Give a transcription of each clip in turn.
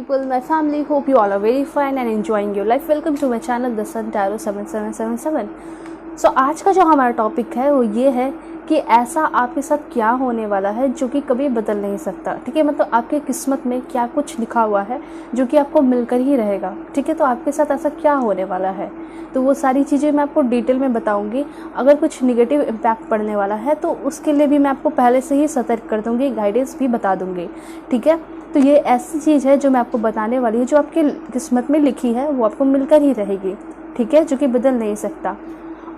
people, my family, hope you all are very fine and enjoying your life. Welcome to my channel The Sun Tarot 7777. So आज का जो हमारा topic है वो ये है कि ऐसा आपके साथ क्या होने वाला है जो कि कभी बदल नहीं सकता। ठीक है, मतलब आपके किस्मत में क्या कुछ लिखा हुआ है जो कि आपको मिलकर ही रहेगा। ठीक है, तो आपके साथ ऐसा क्या होने वाला है, तो वो सारी चीज़ें मैं आपको डिटेल में बताऊंगी। अगर कुछ निगेटिव इम्पैक्ट पड़ने वाला है तो उसके लिए भी मैं आपको पहले से ही सतर्क कर दूंगी, गाइडेंस भी बता दूंगी। ठीक है, तो ये ऐसी चीज़ है जो मैं आपको बताने वाली है, जो आपकी किस्मत में लिखी है वो आपको मिलकर ही रहेगी। ठीक है, जो कि बदल नहीं सकता।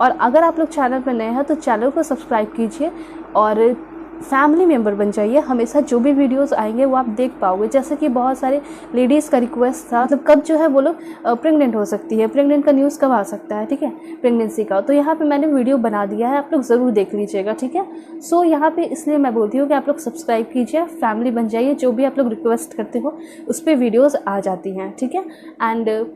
और अगर आप लोग चैनल पर नए हैं तो चैनल को सब्सक्राइब कीजिए और फैमिली मेम्बर बन जाइए। हमेशा जो भी वीडियोस आएंगे वो आप देख पाओगे। जैसे कि बहुत सारे लेडीज़ का रिक्वेस्ट था, मतलब कब जो है वो लोग प्रेग्नेंट हो सकती है, प्रेग्नेंट का न्यूज़ कब आ सकता है। ठीक है, प्रेगनेंसी का, तो यहाँ पे मैंने वीडियो बना दिया है, आप लोग ज़रूर देख लीजिएगा। ठीक है, सो यहाँ पे इसलिए मैं बोलती हूँ कि आप लोग सब्सक्राइब कीजिए, फैमिली बन जाइए। जो भी आप लोग रिक्वेस्ट करते हो उस पर वीडियोज़ आ जाती हैं। ठीक है, एंड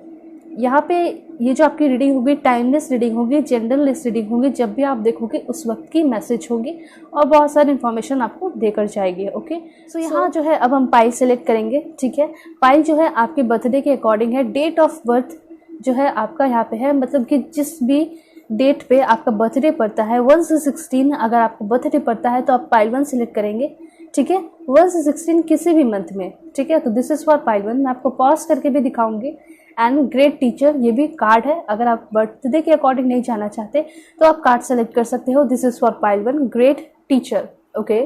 यहाँ पे ये जो आपकी रीडिंग होगी टाइमलेस रीडिंग होगी, जेंडरलेस रीडिंग होगी। जब भी आप देखोगे उस वक्त की मैसेज होगी और बहुत सारी इन्फॉर्मेशन आपको देकर जाएगी। ओके, सो यहाँ जो है अब हम पाइल सेलेक्ट करेंगे। ठीक है, पाइल जो है आपके बर्थडे के अकॉर्डिंग है। डेट ऑफ बर्थ जो है आपका यहाँ पे है, मतलब कि जिस भी डेट पे आपका बर्थडे पड़ता है 1 से 16 अगर आपका बर्थडे पड़ता है तो आप पाइल 1 सेलेक्ट करेंगे। ठीक है, 1 से 16 किसी भी मंथ में। ठीक है, तो दिस इज़ फॉर पाइल 1। मैं आपको पॉज करके भी दिखाऊंगी। एंड ग्रेट टीचर, ये भी कार्ड है। अगर आप बर्थडे के अकॉर्डिंग नहीं जाना चाहते तो आप कार्ड सेलेक्ट कर सकते हो। This is for pile 1, great teacher. Okay,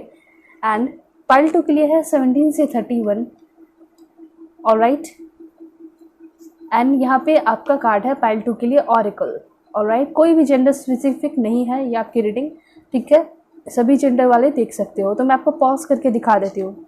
and pile 2 के लिए है 17 से 31। ऑलराइट, एंड यहाँ पे आपका कार्ड है पाइल 2 के लिए ऑरेकल। ऑलराइट, कोई भी जेंडर स्पेसिफिक नहीं है ये आपकी रीडिंग। ठीक है, सभी जेंडर वाले देख सकते हो। तो मैं आपको पॉज करके दिखा देती हूँ।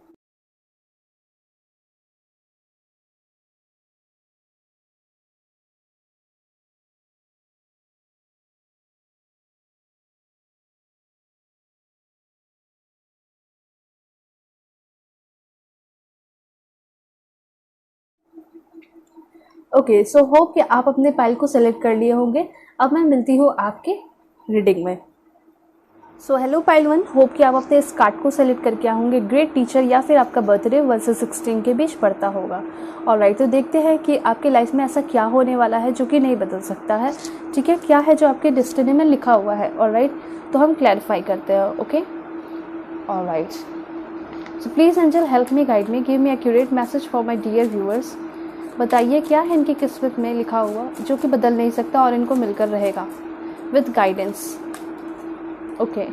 ओके, सो होप कि आप अपने पाइल को सेलेक्ट कर लिए होंगे। अब मैं मिलती हूँ आपके रीडिंग में। सो हेलो पाइल 1, होप कि आप अपने इस कार्ड को सेलेक्ट करके होंगे। ग्रेट टीचर या फिर आपका बर्थडे 1 से 16 के बीच पड़ता होगा। ऑलराइट, तो देखते हैं कि आपकी लाइफ में ऐसा क्या होने वाला है जो कि नहीं बदल सकता है। ठीक है, क्या है जो आपके डेस्टिनी में लिखा हुआ है। ऑलराइट, तो हम क्लैरिफाई करते हैं। Okay, alright, so please angel help me, guide me, give me accurate message for my dear viewers. बताइए क्या है इनकी किस्मत में लिखा हुआ जो कि बदल नहीं सकता और इनको मिलकर रहेगा with guidance. Okay,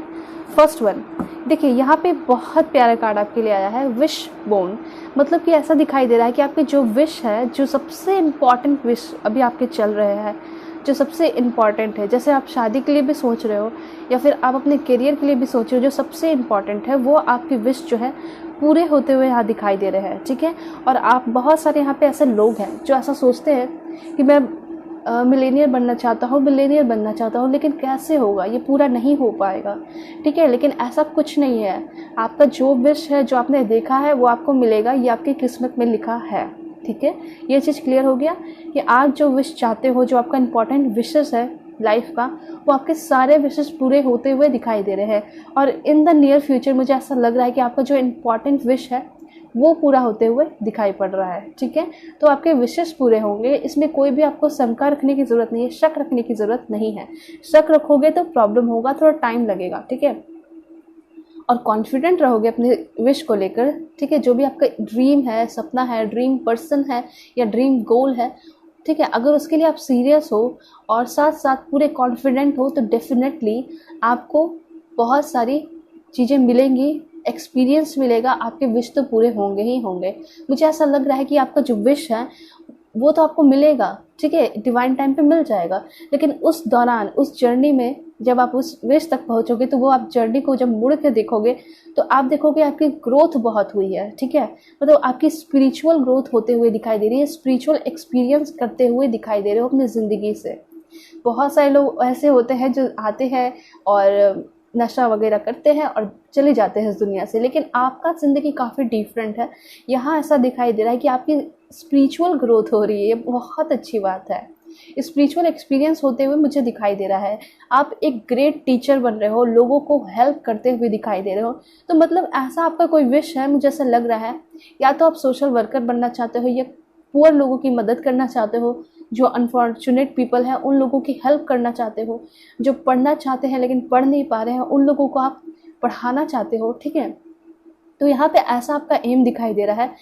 first one, देखिए यहाँ पे बहुत प्यारा कार्ड आपके लिए आया है, विश बोन। मतलब कि ऐसा दिखाई दे रहा है कि आपकी जो विश है, जो सबसे इम्पॉर्टेंट विश अभी आपके चल रहे हैं, जो सबसे इम्पॉर्टेंट है, जैसे आप शादी के लिए भी सोच रहे हो या फिर आप अपने करियर के लिए भी सोच रहे हो, जो सबसे इम्पॉर्टेंट है वो आपकी विश जो है पूरे होते हुए यहाँ दिखाई दे रहे हैं। ठीक है, और आप बहुत सारे यहाँ पे ऐसे लोग हैं जो ऐसा सोचते हैं कि मैं मिलेनियर बनना चाहता हूँ, बिलियनियर बनना चाहता हूँ, लेकिन कैसे होगा, ये पूरा नहीं हो पाएगा। ठीक है, लेकिन ऐसा कुछ नहीं है। आपका जो विश है, जो आपने देखा है वो आपको मिलेगा, ये आपकी किस्मत में लिखा है। ठीक है, ये चीज़ क्लियर हो गया कि आप जो विश चाहते हो, जो आपका इंपॉर्टेंट विशेस है लाइफ का, वो आपके सारे विशेस पूरे होते हुए दिखाई दे रहे हैं। और इन द नियर फ्यूचर मुझे ऐसा लग रहा है कि आपका जो इम्पॉर्टेंट विश है वो पूरा होते हुए दिखाई पड़ रहा है। ठीक है, तो आपके विशेष पूरे होंगे, इसमें कोई भी आपको शंका रखने की ज़रूरत नहीं है, शक रखने की ज़रूरत नहीं है। शक रखोगे तो प्रॉब्लम होगा, थोड़ा टाइम लगेगा। ठीक है, और कॉन्फिडेंट रहोगे अपने विश को लेकर। ठीक है, जो भी आपका ड्रीम है, सपना है, ड्रीम पर्सन है या ड्रीम गोल है, ठीक है, अगर उसके लिए आप सीरियस हो और साथ साथ पूरे कॉन्फिडेंट हो तो डेफिनेटली आपको बहुत सारी चीज़ें मिलेंगी, एक्सपीरियंस मिलेगा, आपके विश तो पूरे होंगे ही होंगे। मुझे ऐसा लग रहा है कि आपका जो विश है वो तो आपको मिलेगा। ठीक है, डिवाइन टाइम पे मिल जाएगा, लेकिन उस दौरान, उस जर्नी में जब आप उस विश तक पहुंचोगे तो वो आप जर्नी को जब मुड़ के देखोगे तो आप देखोगे आपकी ग्रोथ बहुत हुई है। ठीक है, मतलब आपकी स्पिरिचुअल ग्रोथ होते हुए दिखाई दे रही है, स्पिरिचुअल एक्सपीरियंस करते हुए दिखाई दे रहे हो अपनी ज़िंदगी से। बहुत सारे लोग ऐसे होते हैं जो आते हैं और नशा वगैरह करते हैं और चले जाते हैं इस दुनिया से, लेकिन आपका ज़िंदगी काफ़ी डिफरेंट है। यहाँ ऐसा दिखाई दे रहा है कि आपकी स्पिरिचुअल ग्रोथ हो रही है, ये बहुत अच्छी बात है। स्पिरिचुअल एक्सपीरियंस होते हुए मुझे दिखाई दे रहा है। आप एक ग्रेट टीचर बन रहे हो, लोगों को हेल्प करते हुए दिखाई दे रहे हो। तो मतलब ऐसा आपका कोई विश है, मुझे ऐसा लग रहा है। या तो आप सोशल वर्कर बनना चाहते हो, या पुअर लोगों की मदद करना चाहते हो, जो अनफॉर्चुनेट पीपल हैं उन लोगों की हेल्प करना चाहते हो, जो पढ़ना चाहते हैं लेकिन पढ़ नहीं पा रहे हैं उन लोगों को आप पढ़ाना चाहते हो, ठीक है। तो यहाँ पे ऐसा आपका एम दिखाई दे रहा है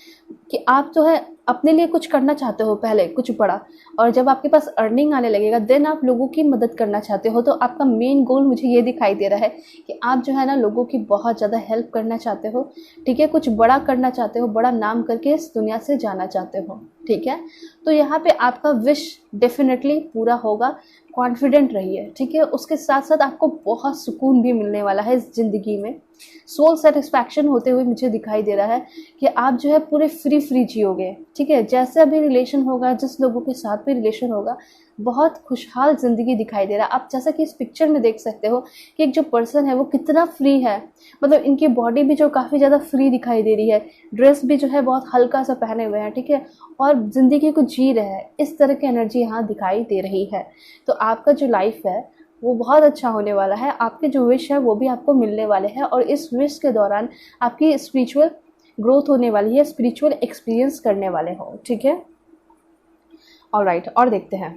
कि आप जो है अपने लिए कुछ करना चाहते हो, पहले कुछ बड़ा, और जब आपके पास अर्निंग आने लगेगा देन आप लोगों की मदद करना चाहते हो। तो आपका मेन गोल मुझे ये दिखाई दे रहा है कि आप जो है ना लोगों की बहुत ज़्यादा हेल्प करना चाहते हो, ठीक है। कुछ बड़ा करना चाहते हो, बड़ा नाम करके इस दुनिया से जाना चाहते हो, ठीक है। तो यहाँ पे आपका विश डेफिनेटली पूरा होगा, कॉन्फिडेंट रहिए, ठीक है। उसके साथ साथ आपको बहुत सुकून भी मिलने वाला है इस ज़िंदगी में, सोल सेटिस्फैक्शन होते हुए मुझे दिखाई दे रहा है कि आप जो है पूरे फ्री जियोगे, ठीक है। जैसे भी रिलेशन होगा, जिस लोगों के साथ भी रिलेशन होगा, बहुत खुशहाल ज़िंदगी दिखाई दे रहा है। आप जैसा कि इस पिक्चर में देख सकते हो कि एक जो पर्सन है वो कितना फ्री है, मतलब इनकी बॉडी भी जो काफ़ी ज़्यादा फ्री दिखाई दे रही है, ड्रेस भी जो है बहुत हल्का सा पहने हुए हैं, ठीक है, और ज़िंदगी को जी रहे हैं, इस तरह की एनर्जी यहाँ दिखाई दे रही है। तो आपका जो लाइफ है वो बहुत अच्छा होने वाला है, आपके जो विश है वो भी आपको मिलने वाले हैं, और इस विश के दौरान आपकी स्पिरिचुअल ग्रोथ होने वाली है, स्पिरिचुअल एक्सपीरियंस करने वाले हो, ठीक है। ऑलराइट, और देखते हैं।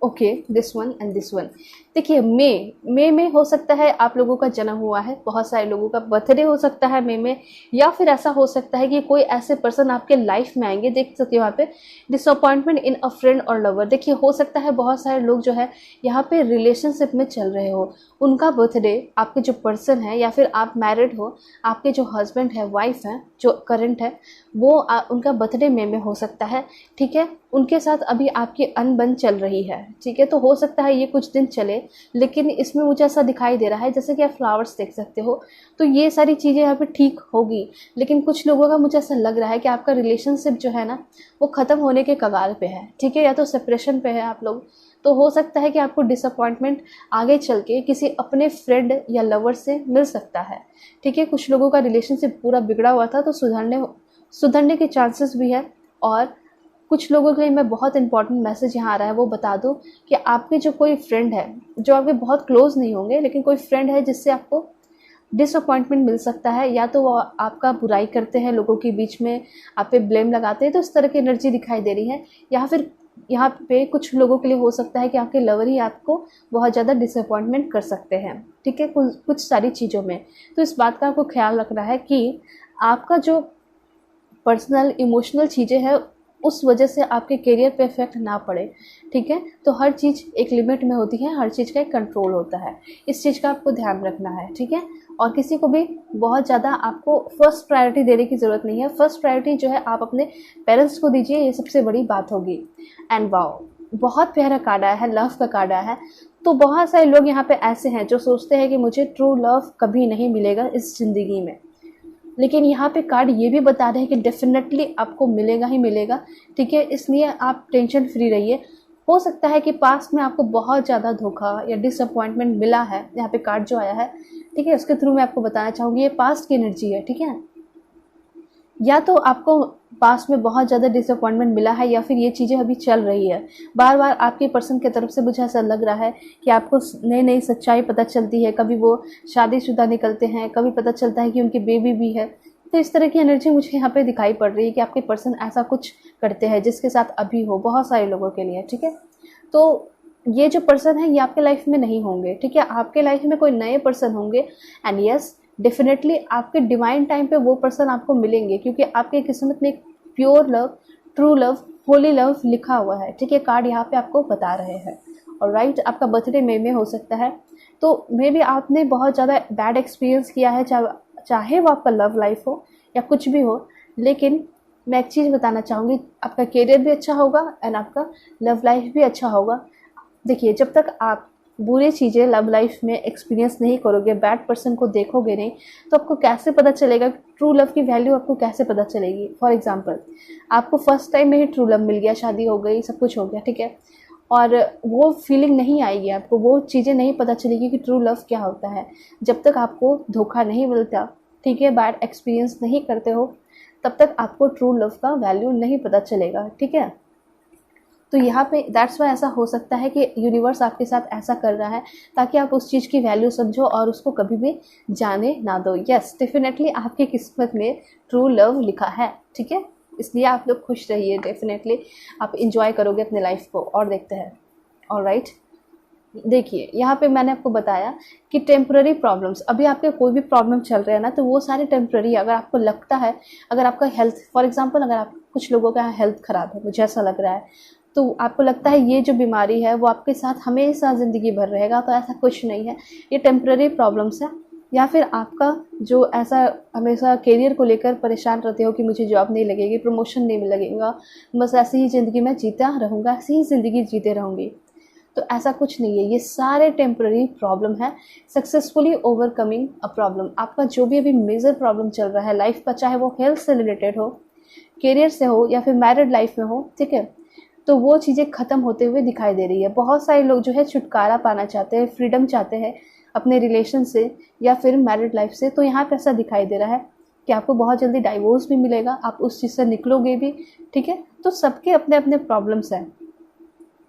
Okay, this one and this one. देखिए, मई में हो सकता है आप लोगों का जन्म हुआ है, बहुत सारे लोगों का बर्थडे हो सकता है मई में, या फिर ऐसा हो सकता है कि कोई ऐसे पर्सन आपके लाइफ में आएंगे। देख सकते हो यहाँ पे डिसअपॉइंटमेंट इन अ फ्रेंड और लवर। देखिए, हो सकता है बहुत सारे लोग जो है यहाँ पे रिलेशनशिप में चल रहे हो, उनका बर्थडे, आपके जो पर्सन है, या फिर आप मैरिड हो, आपके जो हस्बैंड है, वाइफ है जो करंट है, वो उनका बर्थडे मई में हो सकता है, ठीक है। उनके साथ अभी आपकी अनबन चल रही है, ठीक है। तो हो सकता है ये कुछ दिन चले, लेकिन इसमें मुझे ऐसा दिखाई दे रहा है, जैसे कि आप फ्लावर्स देख सकते हो, तो ये सारी चीज़ें यहाँ पे ठीक होगी। लेकिन कुछ लोगों का मुझे ऐसा लग रहा है कि आपका रिलेशनशिप जो है ना वो ख़त्म होने के कगार पे है, ठीक है, या तो सेपरेशन पे है आप लोग। तो हो सकता है कि आपको डिसअपॉइंटमेंट आगे चल के किसी अपने फ्रेंड या लवर से मिल सकता है, ठीक है। कुछ लोगों का रिलेशनशिप पूरा बिगड़ा हुआ था, तो सुधरने के चांसेस भी है। और कुछ लोगों के लिए मैं बहुत इंपॉर्टेंट मैसेज यहाँ आ रहा है वो बता दूँ कि आपके जो कोई फ्रेंड है, जो आपके बहुत क्लोज नहीं होंगे, लेकिन कोई फ्रेंड है जिससे आपको डिसअपॉइंटमेंट मिल सकता है, या तो वो आपका बुराई करते हैं, लोगों के बीच में आप पे ब्लेम लगाते हैं, तो इस तरह की एनर्जी दिखाई दे रही है। या फिर यहाँ पे कुछ लोगों के लिए हो सकता है कि आपके लवर ही आपको बहुत ज़्यादा डिसअपॉइंटमेंट कर सकते हैं, ठीक है, कुछ सारी चीज़ों में। तो इस बात का आपको ख्याल रखना है कि आपका जो पर्सनल इमोशनल चीज़ें हैं उस वजह से आपके करियर पे इफेक्ट ना पड़े, ठीक है। तो हर चीज़ एक लिमिट में होती है, हर चीज़ का एक कंट्रोल होता है, इस चीज़ का आपको ध्यान रखना है, ठीक है। और किसी को भी बहुत ज़्यादा आपको फर्स्ट प्रायोरिटी देने की ज़रूरत नहीं है। फर्स्ट प्रायोरिटी जो है आप अपने पेरेंट्स को दीजिए, ये सबसे बड़ी बात होगी। एंड वाओ, बहुत प्यारा कार्ड आया है, लव का कार्ड आया है। तो बहुत सारे लोग यहाँ पे ऐसे हैं जो सोचते हैं कि मुझे ट्रू लव कभी नहीं मिलेगा इस ज़िंदगी में, लेकिन यहाँ पे कार्ड ये भी बता रहे हैं कि डेफिनेटली आपको मिलेगा ही मिलेगा, ठीक है। इसलिए आप टेंशन फ्री रहिए। हो सकता है कि पास्ट में आपको बहुत ज़्यादा धोखा या डिसअपॉइंटमेंट मिला है, यहाँ पे कार्ड जो आया है, ठीक है, उसके थ्रू मैं आपको बताना चाहूँगी ये पास्ट की एनर्जी है, ठीक है। या तो आपको पास्ट में बहुत ज़्यादा डिसअपॉइंटमेंट मिला है, या फिर ये चीज़ें अभी चल रही है बार बार आपके पर्सन की तरफ से। मुझे ऐसा लग रहा है कि आपको नई नई सच्चाई पता चलती है, कभी वो शादीशुदा निकलते हैं, कभी पता चलता है कि उनकी बेबी भी है। तो इस तरह की एनर्जी मुझे यहाँ पे दिखाई पड़ रही है कि आपके पर्सन ऐसा कुछ करते हैं जिसके साथ अभी हो, बहुत सारे लोगों के लिए, ठीक है। तो ये जो पर्सन है ये आपके लाइफ में नहीं होंगे, ठीक है, आपके लाइफ में कोई नए पर्सन होंगे। एंड यस, डेफिनेटली आपके डिवाइन टाइम पे वो पर्सन आपको मिलेंगे, क्योंकि आपके किस्मत में एक pure love, true love, Holi love लिखा हुआ है, ठीक है, कार्ड यहाँ पे आपको बता रहे हैं। और राइट, आपका बर्थडे मई में हो सकता है, तो मे भी आपने बहुत ज़्यादा बैड एक्सपीरियंस किया है, चाहे वो आपका लव लाइफ हो या कुछ भी हो। लेकिन मैं एक चीज़ बताना चाहूँगी, आपका करियर भी अच्छा होगा एंड आपका लव लाइफ भी अच्छा होगा। देखिए, जब तक आप बुरी चीज़ें लव लाइफ में एक्सपीरियंस नहीं करोगे, बैड पर्सन को देखोगे नहीं, तो आपको कैसे पता चलेगा ट्रू लव की वैल्यू, आपको कैसे पता चलेगी। फॉर एग्जांपल, आपको फर्स्ट टाइम में ही ट्रू लव मिल गया, शादी हो गई, सब कुछ हो गया, ठीक है, और वो फीलिंग नहीं आएगी आपको, वो चीज़ें नहीं पता चलेगी कि ट्रू लव क्या होता है। जब तक आपको धोखा नहीं मिलता, ठीक है, बैड एक्सपीरियंस नहीं करते हो, तब तक आपको ट्रू लव का वैल्यू नहीं पता चलेगा, ठीक है। तो यहाँ पे दैट्स वाई ऐसा हो सकता है कि यूनिवर्स आपके साथ ऐसा कर रहा है ताकि आप उस चीज़ की वैल्यू समझो और उसको कभी भी जाने ना दो। यस, डेफिनेटली आपकी किस्मत में ट्रू लव लिखा है, ठीक है, इसलिए आप लोग खुश रहिए, डेफिनेटली आप इंजॉय करोगे अपने लाइफ को। और देखते हैं। ऑलराइट, देखिए यहाँ पे मैंने आपको बताया कि टेम्पररी प्रॉब्लम्स, अभी आपके कोई भी प्रॉब्लम चल रहे हैं ना तो वो सारे टेम्पररी। अगर आपको लगता है, अगर आपका हेल्थ, फॉर एग्जांपल अगर आप, कुछ लोगों का हेल्थ ख़राब है, मुझे ऐसा लग रहा है, तो आपको लगता है ये जो बीमारी है वो आपके साथ हमेशा ज़िंदगी भर रहेगा, तो ऐसा कुछ नहीं है, ये टेम्पररी प्रॉब्लम्स है। या फिर आपका जो ऐसा हमेशा करियर को लेकर परेशान रहते हो कि मुझे जॉब नहीं लगेगी, प्रमोशन नहीं लगेगा, बस ऐसे ही ज़िंदगी में जीता रहूँगा, ऐसी ही ज़िंदगी जीते रहूँगी, तो ऐसा कुछ नहीं है, ये सारे टेम्पररी प्रॉब्लम है। सक्सेसफुली ओवरकमिंग अ प्रॉब्लम, आपका जो भी अभी मेजर प्रॉब्लम चल रहा है लाइफ का, चाहे वो हेल्थ से रिलेटेड हो, करियर से हो, या फिर मैरिड लाइफ में हो, ठीक है, तो वो चीज़ें ख़त्म होते हुए दिखाई दे रही है। बहुत सारे लोग जो है छुटकारा पाना चाहते हैं, फ्रीडम चाहते हैं अपने रिलेशन से या फिर मैरिड लाइफ से। तो यहाँ पर ऐसा दिखाई दे रहा है कि आपको बहुत जल्दी डाइवोर्स भी मिलेगा, आप उस चीज़ से निकलोगे भी, ठीक है। तो सबके अपने अपने प्रॉब्लम्स हैं,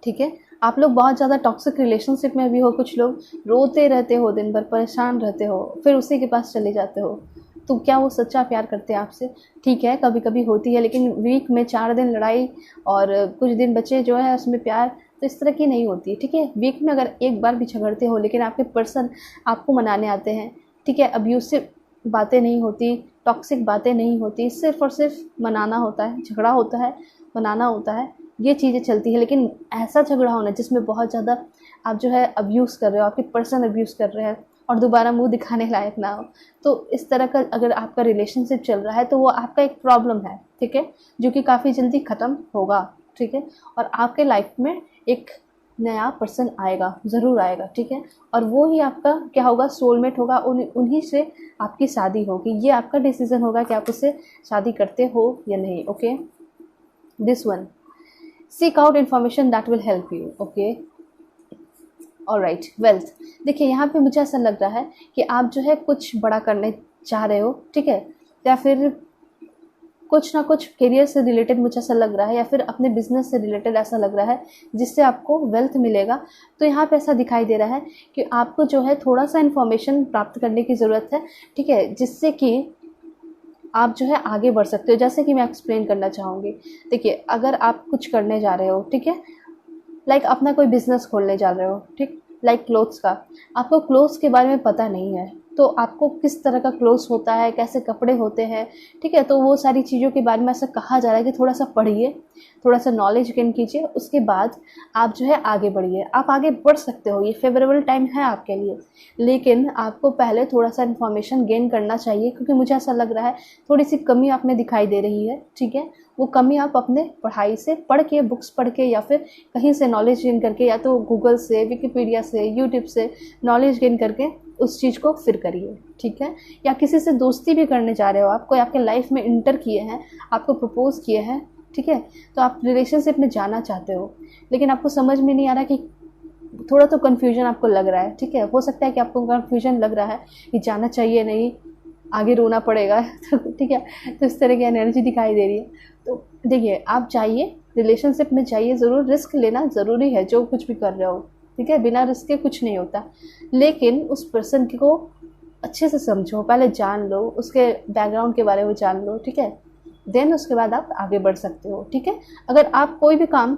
ठीक है। आप लोग बहुत ज़्यादा टॉक्सिक रिलेशनशिप में भी हो, कुछ लोग रोते रहते हो, दिन भर परेशान रहते हो, फिर उसी के पास चले जाते हो, तो क्या वो सच्चा प्यार करते हैं आपसे? ठीक है, कभी कभी होती है, लेकिन वीक में 4 दिन लड़ाई और कुछ दिन बचे जो है उसमें प्यार, तो इस तरह की नहीं होती है, ठीक है। वीक में अगर एक बार भी झगड़ते हो लेकिन आपके पर्सन आपको मनाने आते हैं, ठीक है, अब्यूसिव बातें नहीं होती, टॉक्सिक बातें नहीं होती, सिर्फ और सिर्फ मनाना होता है, झगड़ा होता है, मनाना होता है, ये चीज़ें चलती है। लेकिन ऐसा झगड़ा होना जिसमें बहुत ज़्यादा आप जो है अब्यूज़ कर रहे हो, आपके पर्सन अब्यूज़ कर रहे हैं और दोबारा मुंह दिखाने लायक ना हो, तो इस तरह का अगर आपका रिलेशनशिप चल रहा है तो वो आपका एक प्रॉब्लम है, ठीक है, जो कि काफ़ी जल्दी ख़त्म होगा, ठीक है। और आपके लाइफ में एक नया पर्सन आएगा, ज़रूर आएगा, ठीक है, और वो ही आपका क्या होगा, सोलमेट होगा, उन्हीं से आपकी शादी होगी। ये आपका डिसीज़न होगा कि आप उससे शादी करते हो या नहीं, okay. This one, seek out information that will help you, okay, alright, wealth, देखिए यहाँ पे मुझे ऐसा लग रहा है कि आप जो है कुछ बड़ा करने चाह रहे हो, ठीक है, या फिर कुछ ना कुछ करियर से रिलेटेड मुझे ऐसा लग रहा है, या फिर अपने बिजनेस से रिलेटेड ऐसा लग रहा है जिससे आपको वेल्थ मिलेगा। तो यहाँ पे ऐसा दिखाई दे रहा है कि आपको जो है थोड़ा सा इन्फॉर्मेशन प्राप्त करने की ज़रूरत है, ठीक है, जिससे कि आप जो है आगे बढ़ सकते हो। जैसे कि मैं एक्सप्लेन करना चाहूँगी, देखिए अगर आप कुछ करने जा रहे हो, ठीक है, लाइक अपना कोई बिज़नेस खोलने जा रहे हो, ठीक, लाइक क्लोथ्स का, आपको क्लोथ्स के बारे में पता नहीं है, तो आपको किस तरह का क्लोथ्स होता है, कैसे कपड़े होते हैं, ठीक है, तो वो सारी चीज़ों के बारे में ऐसा कहा जा रहा है कि थोड़ा सा पढ़िए, थोड़ा सा नॉलेज गेन कीजिए, उसके बाद आप जो है आगे बढ़िए। आप आगे बढ़ सकते हो, ये फेवरेबल टाइम है आपके लिए, लेकिन आपको पहले थोड़ा सा इन्फॉर्मेशन गेन करना चाहिए, क्योंकि मुझे ऐसा लग रहा है थोड़ी सी कमी आप में दिखाई दे रही है, ठीक है। वो कमी आप अपने पढ़ाई से पढ़ के, बुक्स पढ़ के, या फिर कहीं से नॉलेज गेन करके, या तो गूगल से, विकिपीडिया से, यूट्यूब से नॉलेज गेन करके उस चीज़ को फिर करिए, ठीक है। या किसी से दोस्ती भी करने जा रहे हो, आपको आपके लाइफ में इंटर किए हैं, आपको प्रपोज किए हैं, ठीक है, तो आप रिलेशनशिप में जाना चाहते हो, लेकिन आपको समझ में नहीं आ रहा कि थोड़ा तो कन्फ्यूजन आपको लग रहा है, ठीक है, हो सकता है कि आपको कन्फ्यूजन लग रहा है कि जाना चाहिए नहीं, आगे रोना पड़ेगा ठीक है, तो इस तरह की एनर्जी दिखाई दे रही है। तो देखिए आप जाइए, रिलेशनशिप में जाइए, ज़रूर रिस्क लेना ज़रूरी है जो कुछ भी कर रहे हो, ठीक है, बिना रिस्क के कुछ नहीं होता, लेकिन उस पर्सन को अच्छे से समझो, पहले जान लो, उसके बैकग्राउंड के बारे में जान लो, ठीक है, देन उसके बाद आप आगे बढ़ सकते हो, ठीक है। अगर आप कोई भी काम,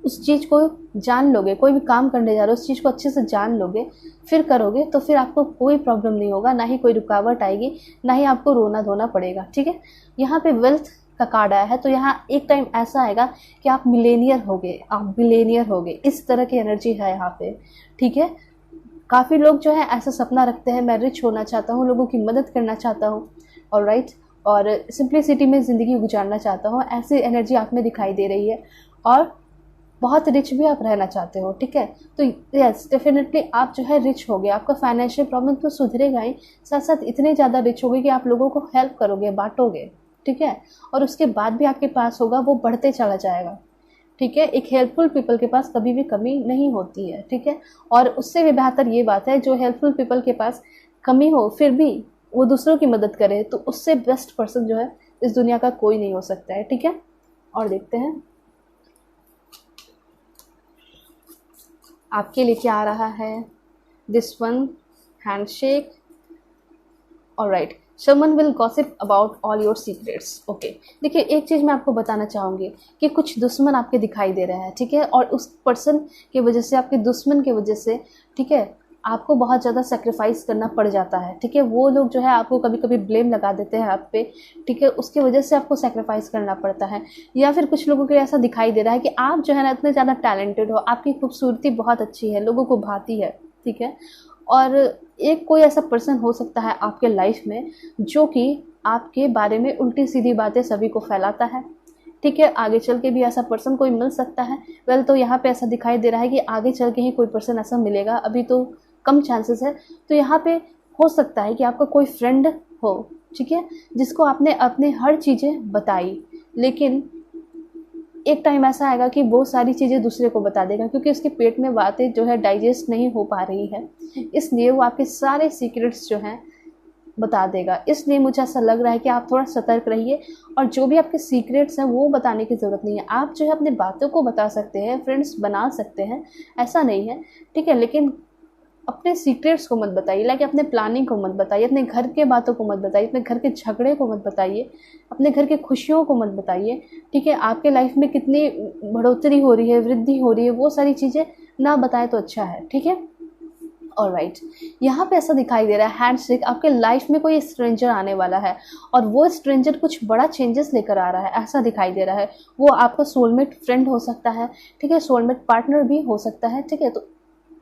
उस चीज़ को जान लोगे, कोई भी काम करने जा रहे हो उस चीज़ को अच्छे से जान लोगे, फिर करोगे, तो फिर आपको कोई प्रॉब्लम नहीं होगा, ना ही कोई रुकावट आएगी, ना ही आपको रोना धोना पड़ेगा, ठीक है। यहाँ पे वेल्थ का कार्ड आया है, तो यहाँ एक टाइम ऐसा आएगा कि आप मिलेनियर होगे, आप बिलेनियर होगे, इस तरह की एनर्जी है यहाँ पे, ठीक है। काफ़ी लोग जो है ऐसा सपना रखते हैं, मैं रिच होना चाहता हूँ, लोगों की मदद करना चाहता हूँ, ऑलराइट, और सिंप्लिसिटी में ज़िंदगी गुजारना चाहता हूँ, ऐसी एनर्जी आप में दिखाई दे रही है, और बहुत रिच भी आप रहना चाहते हो, ठीक है। तो यस, डेफिनेटली आप जो है रिच होगे, आपका फाइनेंशियल प्रॉब्लम तो सुधरेगा ही, साथ साथ इतने ज़्यादा रिच होगे कि आप लोगों को हेल्प करोगे, बांटोगे, ठीक है, और उसके बाद भी आपके पास होगा, वो बढ़ते चला जाएगा, ठीक है। एक हेल्पफुल पीपल के पास कभी भी कमी नहीं होती है, ठीक है, और उससे भी बेहतर ये बात है, जो हेल्पफुल पीपल के पास कमी हो फिर भी वो दूसरों की मदद करे, तो उससे बेस्ट पर्सन जो है इस दुनिया का कोई नहीं हो सकता है, ठीक है। और देखते हैं, आपके लिए क्या आ रहा है? This one, handshake. Alright, someone will gossip about all your secrets. Okay, देखिए एक चीज़ मैं आपको बताना चाहूँगी कि कुछ दुश्मन आपके दिखाई दे रहे हैं, ठीक है, और उस पर्सन की वजह से, आपके दुश्मन की वजह से, ठीक है, आपको बहुत ज़्यादा सेक्रीफाइस करना पड़ जाता है, ठीक है। वो लोग जो है आपको कभी कभी ब्लेम लगा देते हैं आप पे, ठीक है, उसकी वजह से आपको सेक्रीफाइस करना पड़ता है। या फिर कुछ लोगों को ऐसा दिखाई दे रहा है कि आप जो है ना इतने ज़्यादा टैलेंटेड हो, आपकी खूबसूरती बहुत अच्छी है, लोगों को भाती है, ठीक है, और एक कोई ऐसा पर्सन हो सकता है आपके लाइफ में जो कि आपके बारे में उल्टी सीधी बातें सभी को फैलाता है, ठीक है। आगे चल के भी ऐसा पर्सन कोई मिल सकता है। वेल, तो यहाँ पे ऐसा दिखाई दे रहा है कि आगे चल के ही कोई पर्सन ऐसा मिलेगा, अभी तो कम चांसेस है। तो यहाँ पे हो सकता है कि आपका कोई फ्रेंड हो, ठीक है, जिसको आपने अपने हर चीज़ें बताई, लेकिन एक टाइम ऐसा आएगा कि वो सारी चीज़ें दूसरे को बता देगा, क्योंकि उसके पेट में बातें जो है डाइजेस्ट नहीं हो पा रही है, इसलिए वो आपके सारे सीक्रेट्स जो हैं बता देगा। इसलिए मुझे ऐसा लग रहा है कि आप थोड़ा सतर्क रहिए, और जो भी आपके सीक्रेट्स हैं वो बताने की ज़रूरत नहीं है। आप जो है अपनी बातों को बता सकते हैं, फ्रेंड्स बना सकते हैं, ऐसा नहीं है, ठीक है, लेकिन अपने सीक्रेट्स को मत बताइए, लाइक अपने प्लानिंग को मत बताइए, अपने घर के बातों को मत बताइए, अपने घर के झगड़े को मत बताइए, अपने घर के खुशियों को मत बताइए, ठीक है। आपके लाइफ में कितनी बढ़ोतरी हो रही है, वृद्धि हो रही है, वो सारी चीज़ें ना बताए तो अच्छा है, ठीक है। ऑलराइट, यहाँ पे ऐसा दिखाई दे रहा है हैंडशेक, आपके लाइफ में कोई स्ट्रेंजर आने वाला है, और वो स्ट्रेंजर कुछ बड़ा चेंजेस लेकर आ रहा है, ऐसा दिखाई दे रहा है। वो आपका सोलमेट फ्रेंड हो सकता है, ठीक है, सोलमेट पार्टनर भी हो सकता है, ठीक है। तो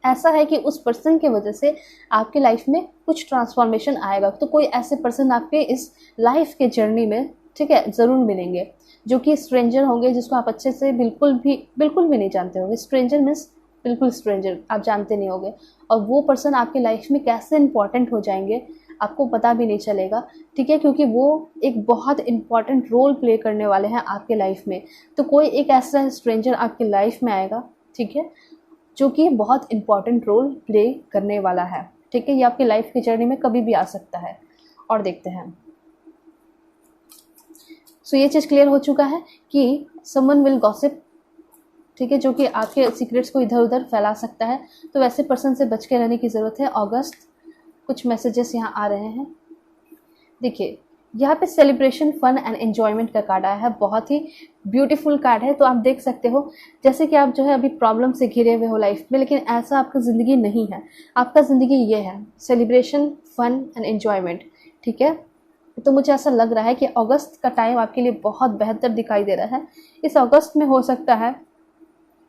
ऐसा है कि उस पर्सन की वजह से आपके लाइफ में कुछ ट्रांसफॉर्मेशन आएगा। तो कोई ऐसे पर्सन आपके इस लाइफ के जर्नी में, ठीक है, ज़रूर मिलेंगे, जो कि स्ट्रेंजर होंगे, जिसको आप अच्छे से बिल्कुल भी नहीं जानते होंगे। स्ट्रेंजर मीन्स बिल्कुल स्ट्रेंजर, आप जानते नहीं होंगे, और वो पर्सन आपके लाइफ में कैसे इंपॉर्टेंट हो जाएंगे आपको पता भी नहीं चलेगा, ठीक है, क्योंकि वो एक बहुत इंपॉर्टेंट रोल प्ले करने वाले हैं आपके लाइफ में। तो कोई एक ऐसा स्ट्रेंजर आपके लाइफ में आएगा, ठीक है, जो कि बहुत इंपॉर्टेंट रोल प्ले करने वाला है, ठीक है। ये आपकी लाइफ की जर्नी में कभी भी आ सकता है। और देखते हैं, सो ये चीज़ क्लियर हो चुका है कि समवन विल गॉसिप, ठीक है, जो कि आपके सीक्रेट्स को इधर उधर फैला सकता है। तो वैसे पर्सन से बच के रहने की ज़रूरत है। अगस्त, कुछ मैसेजेस यहाँ आ रहे हैं। देखिए यहाँ पे सेलिब्रेशन, फन एंड एन्जॉयमेंट का कार्ड आया है, बहुत ही ब्यूटीफुल कार्ड है। तो आप देख सकते हो जैसे कि आप जो है अभी प्रॉब्लम से घिरे हुए हो लाइफ में, लेकिन ऐसा आपका ज़िंदगी नहीं है। आपका ज़िंदगी ये है, सेलिब्रेशन, फन एंड एन्जॉयमेंट, ठीक है। तो मुझे ऐसा लग रहा है कि अगस्त का टाइम आपके लिए बहुत बेहतर दिखाई दे रहा है। इस अगस्त में हो सकता है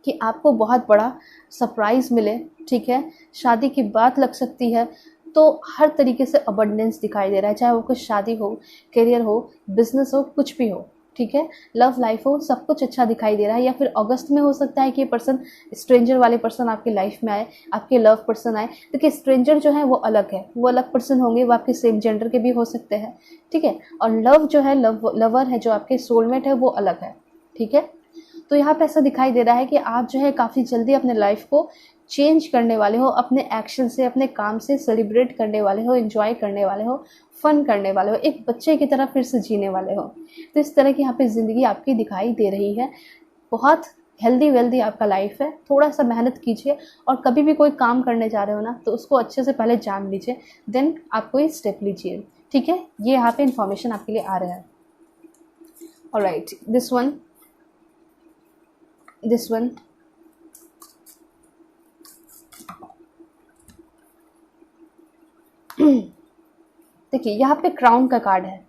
कि आपको बहुत बड़ा सरप्राइज़ मिले, ठीक है, शादी की बात लग सकती है। तो हर तरीके से अबंडेंस दिखाई दे रहा है, चाहे वो कुछ शादी हो, करियर हो, बिजनेस हो, कुछ भी हो, ठीक है, लव लाइफ हो, सब कुछ अच्छा दिखाई दे रहा है। या फिर अगस्त में हो सकता है कि ये पर्सन, स्ट्रेंजर वाले पर्सन आपकी लाइफ में आए, आपके लव पर्सन आए। देखिए स्ट्रेंजर जो है वो अलग है, वो अलग पर्सन होंगे, वो आपके सेम जेंडर के भी हो सकते हैं, ठीक है। और लव जो है, लवर है, जो आपके सोलमेट है, वो अलग है, ठीक है। तो यहाँ पे ऐसा दिखाई दे रहा है कि आप जो है काफ़ी जल्दी अपने लाइफ को चेंज करने वाले हो, अपने एक्शन से, अपने काम से सेलिब्रेट करने वाले हो, एंजॉय करने वाले हो, फन करने वाले हो, एक बच्चे की तरह फिर से जीने वाले हो। तो इस तरह की यहाँ पे ज़िंदगी आपकी दिखाई दे रही है। बहुत हेल्दी वेल्दी आपका लाइफ है। थोड़ा सा मेहनत कीजिए, और कभी भी कोई काम करने जा रहे हो ना, तो उसको अच्छे से पहले जान लीजिए, देन आप कोई स्टेप लीजिए, ठीक है। ये यहाँ पे इन्फॉर्मेशन आपके लिए आ रहा है। ऑलराइट, दिस वन, देखिए यहाँ पे क्राउन का कार्ड है,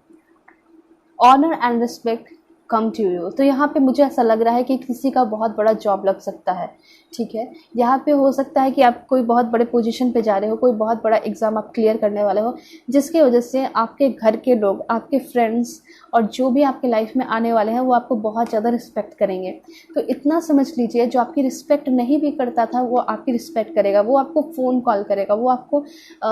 honour and respect come to you. तो यहाँ पे मुझे ऐसा लग रहा है कि किसी का बहुत बड़ा जॉब लग सकता है, ठीक है। यहाँ पे हो सकता है कि आप कोई बहुत बड़े पोजीशन पे जा रहे हो, कोई बहुत बड़ा एग्ज़ाम आप क्लियर करने वाले हो, जिसकी वजह से आपके घर के लोग, आपके फ्रेंड्स और जो भी आपके लाइफ में आने वाले हैं वो आपको बहुत ज़्यादा रिस्पेक्ट करेंगे। तो इतना समझ लीजिए, जो आपकी रिस्पेक्ट नहीं भी करता था वो आपकी रिस्पेक्ट करेगा, वो आपको फ़ोन कॉल करेगा, वो आपको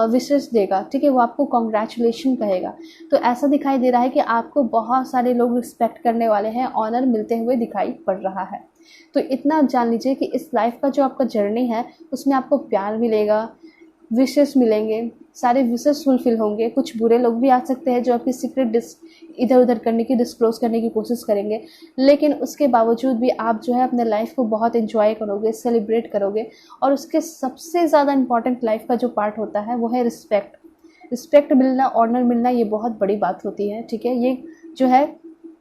विशेस देगा, ठीक है, वो आपको कॉन्ग्रेचुलेशन कहेगा। तो ऐसा दिखाई दे रहा है कि आपको बहुत सारे लोग रिस्पेक्ट करने वाले हैं, ऑनर मिलते हुए दिखाई पड़ रहा है। तो इतना आप जान लीजिए कि इस लाइफ का जो आपका जर्नी है उसमें आपको प्यार मिलेगा, विशेस मिलेंगे, सारे विशेस फुलफिल होंगे। कुछ बुरे लोग भी आ सकते हैं जो आपकी सीक्रेट इधर उधर करने की, डिस्क्लोज करने की कोशिश करेंगे, लेकिन उसके बावजूद भी आप जो है अपने लाइफ को बहुत एंजॉय करोगे, सेलिब्रेट करोगे। और उसके सबसे ज़्यादा इंपॉर्टेंट लाइफ का जो पार्ट होता है वो है रिस्पेक्ट। रिस्पेक्ट मिलना, ऑनर मिलना, ये बहुत बड़ी बात होती है, ठीक है। ये जो है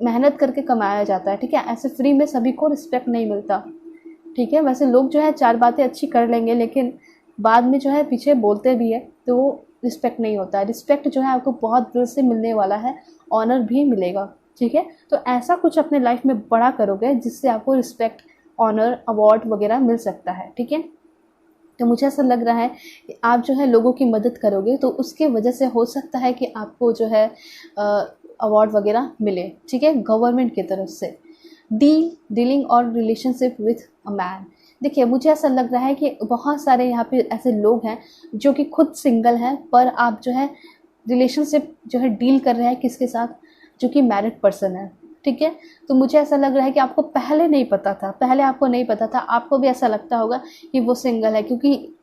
मेहनत करके कमाया जाता है, ठीक है। ऐसे फ्री में सभी को रिस्पेक्ट नहीं मिलता, ठीक है। वैसे लोग जो है 4 बातें अच्छी कर लेंगे, लेकिन बाद में जो है पीछे बोलते भी है, तो वो रिस्पेक्ट नहीं होता है। रिस्पेक्ट जो है आपको बहुत दिल से मिलने वाला है, ऑनर भी मिलेगा, ठीक है। तो ऐसा कुछ अपने लाइफ में बड़ा करोगे जिससे आपको रिस्पेक्ट, ऑनर, अवार्ड वगैरह मिल सकता है, ठीक है। तो मुझे ऐसा लग रहा है कि आप जो है लोगों की मदद करोगे, तो उसके वजह से हो सकता है कि आपको जो है अवार्ड वगैरह मिले, ठीक है, गवर्नमेंट की तरफ से। डीलिंग और रिलेशनशिप विथ अ मैन। देखिए, मुझे ऐसा लग रहा है कि बहुत सारे यहाँ पे ऐसे लोग हैं जो कि खुद सिंगल हैं, पर आप जो है रिलेशनशिप जो है डील कर रहे हैं किसके साथ, जो कि मैरिड पर्सन है, ठीक है। तो मुझे ऐसा लग रहा है कि आपको पहले नहीं पता था, पहले आपको नहीं पता था, आपको भी ऐसा लगता होगा कि वो सिंगल है क्योंकि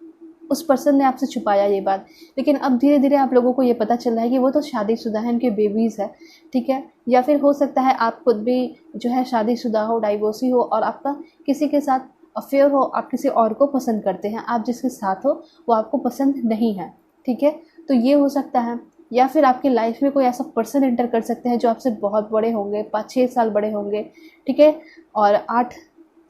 उस पर्सन ने आपसे छुपाया ये बात। लेकिन अब धीरे धीरे आप लोगों को ये पता चल रहा है कि वो तो शादीशुदा है, उनके बेबीज़ है, ठीक है। या फिर हो सकता है आप खुद भी जो है शादीशुदा हो, डाइवोर्सी हो, और आपका किसी के साथ अफेयर हो, आप किसी और को पसंद करते हैं, आप जिसके साथ हो वो आपको पसंद नहीं है, ठीक है। तो ये हो सकता है। या फिर आपकी लाइफ में कोई ऐसा पर्सन एंटर कर सकते हैं जो आपसे बहुत बड़े होंगे, 5-6 साल बड़े होंगे, ठीक है, और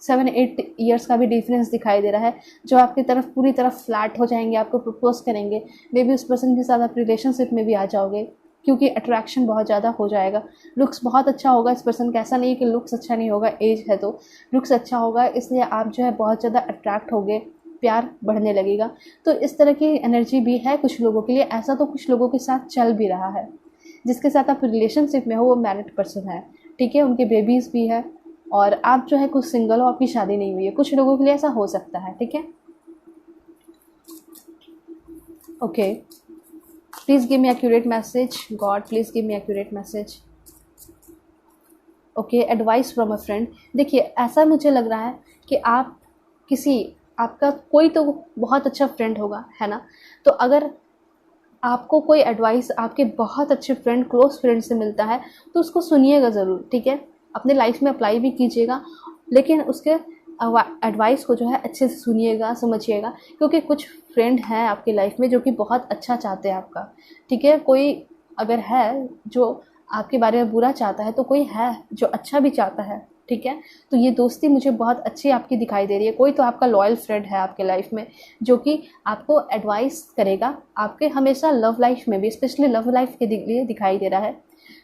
7-8 ईयर्स का भी डिफरेंस दिखाई दे रहा है, जो आपकी तरफ पूरी तरह फ्लैट हो जाएंगे, आपको प्रपोज करेंगे। मे बी उस पर्सन के साथ आप रिलेशनशिप में भी आ जाओगे क्योंकि अट्रैक्शन बहुत ज़्यादा हो जाएगा। लुक्स बहुत अच्छा होगा इस पर्सन का, ऐसा नहीं है कि लुक्स अच्छा नहीं होगा, एज है तो लुक्स अच्छा होगा, इसलिए आप जो है बहुत ज़्यादा अट्रैक्ट होगे, प्यार बढ़ने लगेगा। तो इस तरह की एनर्जी भी है कुछ लोगों के लिए। ऐसा तो कुछ लोगों के साथ चल भी रहा है। जिसके साथ आप रिलेशनशिप में हो वो मैरिड पर्सन है, ठीक है, उनके बेबीज़ भी है, और आप जो है कुछ सिंगल हो, आपकी शादी नहीं हुई है। कुछ लोगों के लिए ऐसा हो सकता है, ठीक है। Okay, please give me accurate message God, please give me accurate message. Okay, advice from a friend. देखिए, ऐसा मुझे लग रहा है कि आप आपका कोई तो बहुत अच्छा फ्रेंड होगा, है ना। तो अगर आपको कोई एडवाइस आपके बहुत अच्छे फ्रेंड, क्लोज फ्रेंड से मिलता है तो उसको सुनिएगा ज़रूर, ठीक है। अपने लाइफ में अप्लाई भी कीजिएगा, लेकिन उसके एडवाइस को जो है अच्छे से सुनिएगा, समझिएगा, क्योंकि कुछ फ्रेंड हैं आपकी लाइफ में जो कि बहुत अच्छा चाहते हैं आपका, ठीक है। कोई अगर है जो आपके बारे में बुरा चाहता है, तो कोई है जो अच्छा भी चाहता है, ठीक है। तो ये दोस्ती मुझे बहुत अच्छी आपकी दिखाई दे रही है। कोई तो आपका लॉयल फ्रेंड है आपके लाइफ में जो कि आपको एडवाइस करेगा, आपके हमेशा लव लाइफ में भी, स्पेशली लव लाइफ के लिए दिखाई दे रहा है।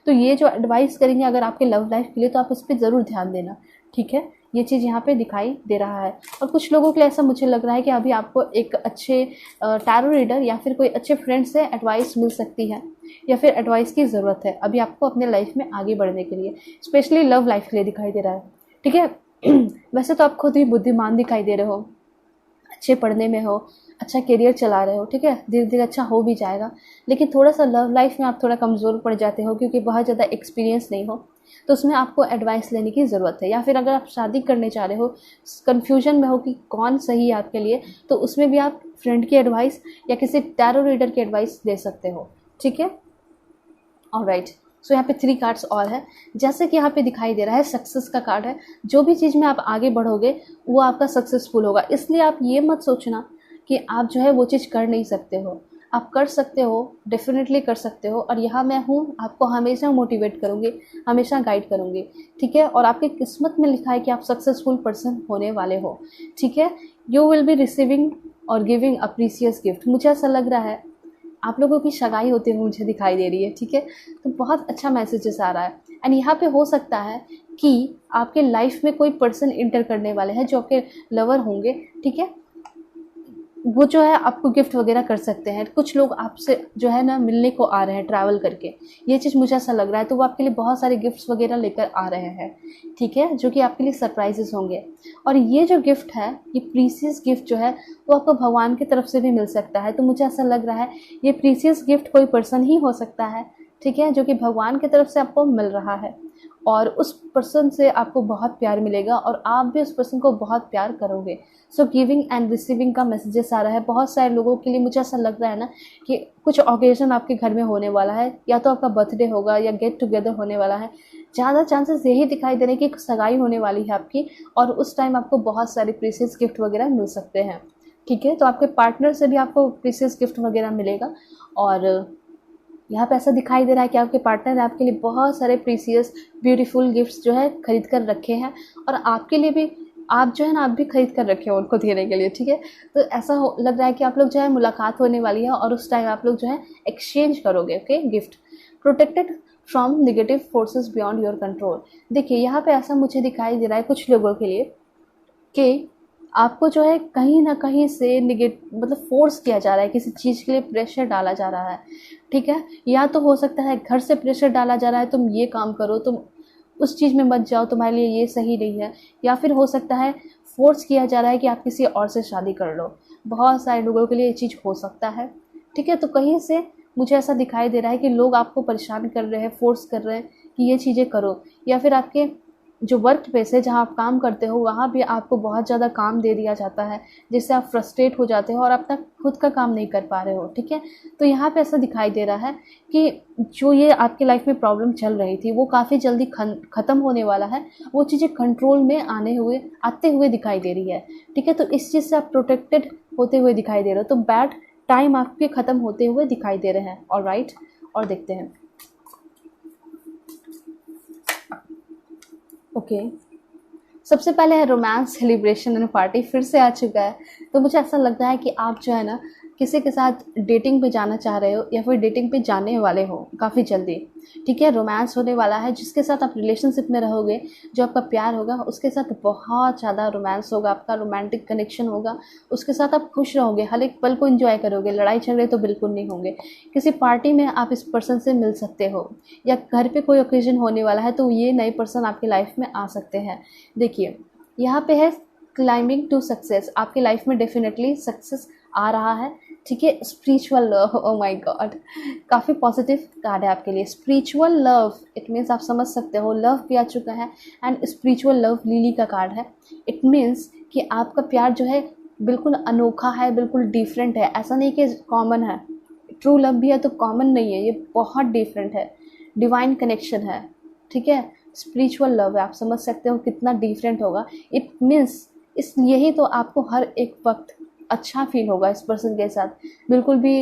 तो ये जो एडवाइस करेंगे अगर आपके लव लाइफ के लिए, तो आप इस पर ज़रूर ध्यान देना, ठीक है। ये चीज़ यहाँ पे दिखाई दे रहा है। और कुछ लोगों के लिए ऐसा मुझे लग रहा है कि अभी आपको एक अच्छे टैरो रीडर या फिर कोई अच्छे फ्रेंड से एडवाइस मिल सकती है, या फिर एडवाइस की ज़रूरत है अभी आपको अपने लाइफ में आगे बढ़ने के लिए, स्पेशली लव लाइफ के लिए दिखाई दे रहा है, ठीक है। वैसे तो आप खुद ही बुद्धिमान दिखाई दे रहे हो, अच्छे पढ़ने में हो, अच्छा करियर चला रहे हो, ठीक है, धीरे धीरे अच्छा हो भी जाएगा। लेकिन थोड़ा सा लव लाइफ में आप थोड़ा कमज़ोर पड़ जाते हो क्योंकि बहुत ज़्यादा एक्सपीरियंस नहीं हो, तो उसमें आपको एडवाइस लेने की ज़रूरत है। या फिर अगर आप शादी करने चाह रहे हो, कन्फ्यूजन में हो कि कौन सही है आपके लिए, तो उसमें भी आप फ्रेंड की एडवाइस या किसी टैरो रीडर की एडवाइस ले सकते हो, ठीक है। ऑलराइट, सो यहाँ पे 3 कार्ड्स और है। जैसे कि यहाँ पे दिखाई दे रहा है सक्सेस का कार्ड है। जो भी चीज़ में आप आगे बढ़ोगे वो आपका सक्सेसफुल होगा, इसलिए आप ये मत सोचना कि आप जो है वो चीज़ कर नहीं सकते हो। आप कर सकते हो, डेफिनेटली कर सकते हो, और यहाँ मैं हूँ, आपको हमेशा मोटिवेट करूँगी, हमेशा गाइड करूँगी, ठीक है। और आपकी किस्मत में लिखा है कि आप सक्सेसफुल पर्सन होने वाले हो, ठीक है। यू विल बी रिसीविंग और गिविंग अ प्रीशियस गिफ्ट। मुझे ऐसा लग रहा है आप लोगों की सगाई होती हुई मुझे दिखाई दे रही है, ठीक है। तो बहुत अच्छा मैसेजेस आ रहा है। एंड यहाँ पे हो सकता है कि आपके लाइफ में कोई पर्सन इंटर करने वाले हैं जो आपके लवर होंगे, ठीक है। वो जो है आपको गिफ्ट वगैरह कर सकते हैं। कुछ लोग आपसे जो है ना मिलने को आ रहे हैं ट्रैवल करके, ये चीज़ मुझे ऐसा लग रहा है। तो वो आपके लिए बहुत सारे गिफ्ट्स वगैरह लेकर आ रहे हैं, ठीक है, जो कि आपके लिए सरप्राइजेस होंगे। और ये जो गिफ्ट है, ये प्रीशियस गिफ्ट जो है वो आपको भगवान की तरफ से भी मिल सकता है। तो मुझे ऐसा लग रहा है ये प्रीशियस गिफ्ट कोई पर्सन ही हो सकता है, ठीक है, जो कि भगवान की तरफ से आपको मिल रहा है। और उस पर्सन से आपको बहुत प्यार मिलेगा और आप भी उस पर्सन को बहुत प्यार करोगे। सो गिविंग एंड रिसीविंग का मैसेजेस आ रहा है बहुत सारे लोगों के लिए। मुझे ऐसा लग रहा है ना कि कुछ ओकेजन आपके घर में होने वाला है, या तो आपका बर्थडे होगा या गेट टुगेदर होने वाला है। ज़्यादा चांसेस यही दिखाई दे रहे हैं कि एक सगाई होने वाली है आपकी, और उस टाइम आपको बहुत सारे प्रीशियस गिफ्ट वगैरह मिल सकते हैं। ठीक है, तो आपके पार्टनर से भी आपको प्रीशियस गिफ्ट वगैरह मिलेगा। और यहाँ पे ऐसा दिखाई दे रहा है कि आपके पार्टनर ने आपके लिए बहुत सारे प्रीशियस ब्यूटीफुल गिफ्ट्स जो है खरीद कर रखे हैं, और आपके लिए भी आप जो है ना, आप भी खरीद कर रखे हो उनको देने के लिए। ठीक है, तो ऐसा लग रहा है कि आप लोग जो है मुलाकात होने वाली है, और उस टाइम आप लोग जो है एक्सचेंज करोगे। Okay, gift. Protected from negative forces beyond your control. देखिए यहाँ पे ऐसा मुझे दिखाई दे रहा है कुछ लोगों के लिए कि आपको जो है कहीं ना कहीं से मतलब फोर्स किया जा रहा है, किसी चीज़ के लिए प्रेशर डाला जा रहा है। ठीक है, या तो हो सकता है घर से प्रेशर डाला जा रहा है, तुम ये काम करो, तुम उस चीज़ में मत जाओ, तुम्हारे लिए ये सही नहीं है। या फिर हो सकता है फोर्स किया जा रहा है कि आप किसी और से शादी कर लो। बहुत सारे लोगों के लिए ये चीज़ हो सकता है। ठीक है, तो कहीं से मुझे ऐसा दिखाई दे रहा है कि लोग आपको परेशान कर रहे हैं, फोर्स कर रहे हैं कि ये चीज़ें करो। या फिर आपके जो वर्क प्लेस है जहाँ आप काम करते हो वहाँ भी आपको बहुत ज़्यादा काम दे दिया जाता है, जिससे आप फ्रस्ट्रेट हो जाते हो और अपना खुद का काम नहीं कर पा रहे हो। ठीक है, तो यहाँ पे ऐसा दिखाई दे रहा है कि जो ये आपकी लाइफ में प्रॉब्लम चल रही थी वो काफ़ी जल्दी ख़त्म होने वाला है। वो चीज़ें कंट्रोल में आते हुए दिखाई दे रही है। ठीक है, तो इस चीज़ से आप प्रोटेक्टेड होते हुए दिखाई दे रहे हो, तो बैड टाइम आपके ख़त्म होते हुए दिखाई दे रहे हैं। ऑलराइट, और देखते हैं। ओके, सबसे पहले है रोमांस सेलिब्रेशन एंड पार्टी, फिर से आ चुका है। तो मुझे ऐसा लगता है कि आप जो है ना किसी के साथ डेटिंग पे जाना चाह रहे हो, या फिर डेटिंग पे जाने वाले हो काफ़ी जल्दी। ठीक है, रोमांस होने वाला है, जिसके साथ आप रिलेशनशिप में रहोगे, जो आपका प्यार होगा उसके साथ बहुत ज़्यादा रोमांस होगा, आपका रोमांटिक कनेक्शन होगा। उसके साथ आप खुश रहोगे, हर एक पल को एंजॉय करोगे, लड़ाई झगड़े तो बिल्कुल नहीं होंगे। किसी पार्टी में आप इस पर्सन से मिल सकते हो, या घर पे कोई ओकेजन होने वाला है तो ये नए पर्सन आपकी लाइफ में आ सकते हैं। देखिए यहाँ पे है क्लाइंबिंग टू सक्सेस, आपकी लाइफ में डेफिनेटली सक्सेस आ रहा है। ठीक है, spiritual love, oh my God, काफ़ी पॉजिटिव कार्ड है आपके लिए। स्पिरिचुअल लव, इट मीन्स आप समझ सकते हो लव भी आ चुका है, एंड स्पिरिचुअल लव लिली का कार्ड है। इट मीन्स कि आपका प्यार जो है बिल्कुल अनोखा है, बिल्कुल डिफरेंट है। ऐसा नहीं कि कॉमन है, ट्रू लव भी है तो कॉमन नहीं है, ये बहुत डिफरेंट है, डिवाइन कनेक्शन है। ठीक है, स्पिरिचुअल लव है, आप समझ सकते हो कितना डिफरेंट होगा। इट मीन्स इसलिए ही तो आपको हर एक वक्त अच्छा फील होगा इस पर्सन के साथ, बिल्कुल भी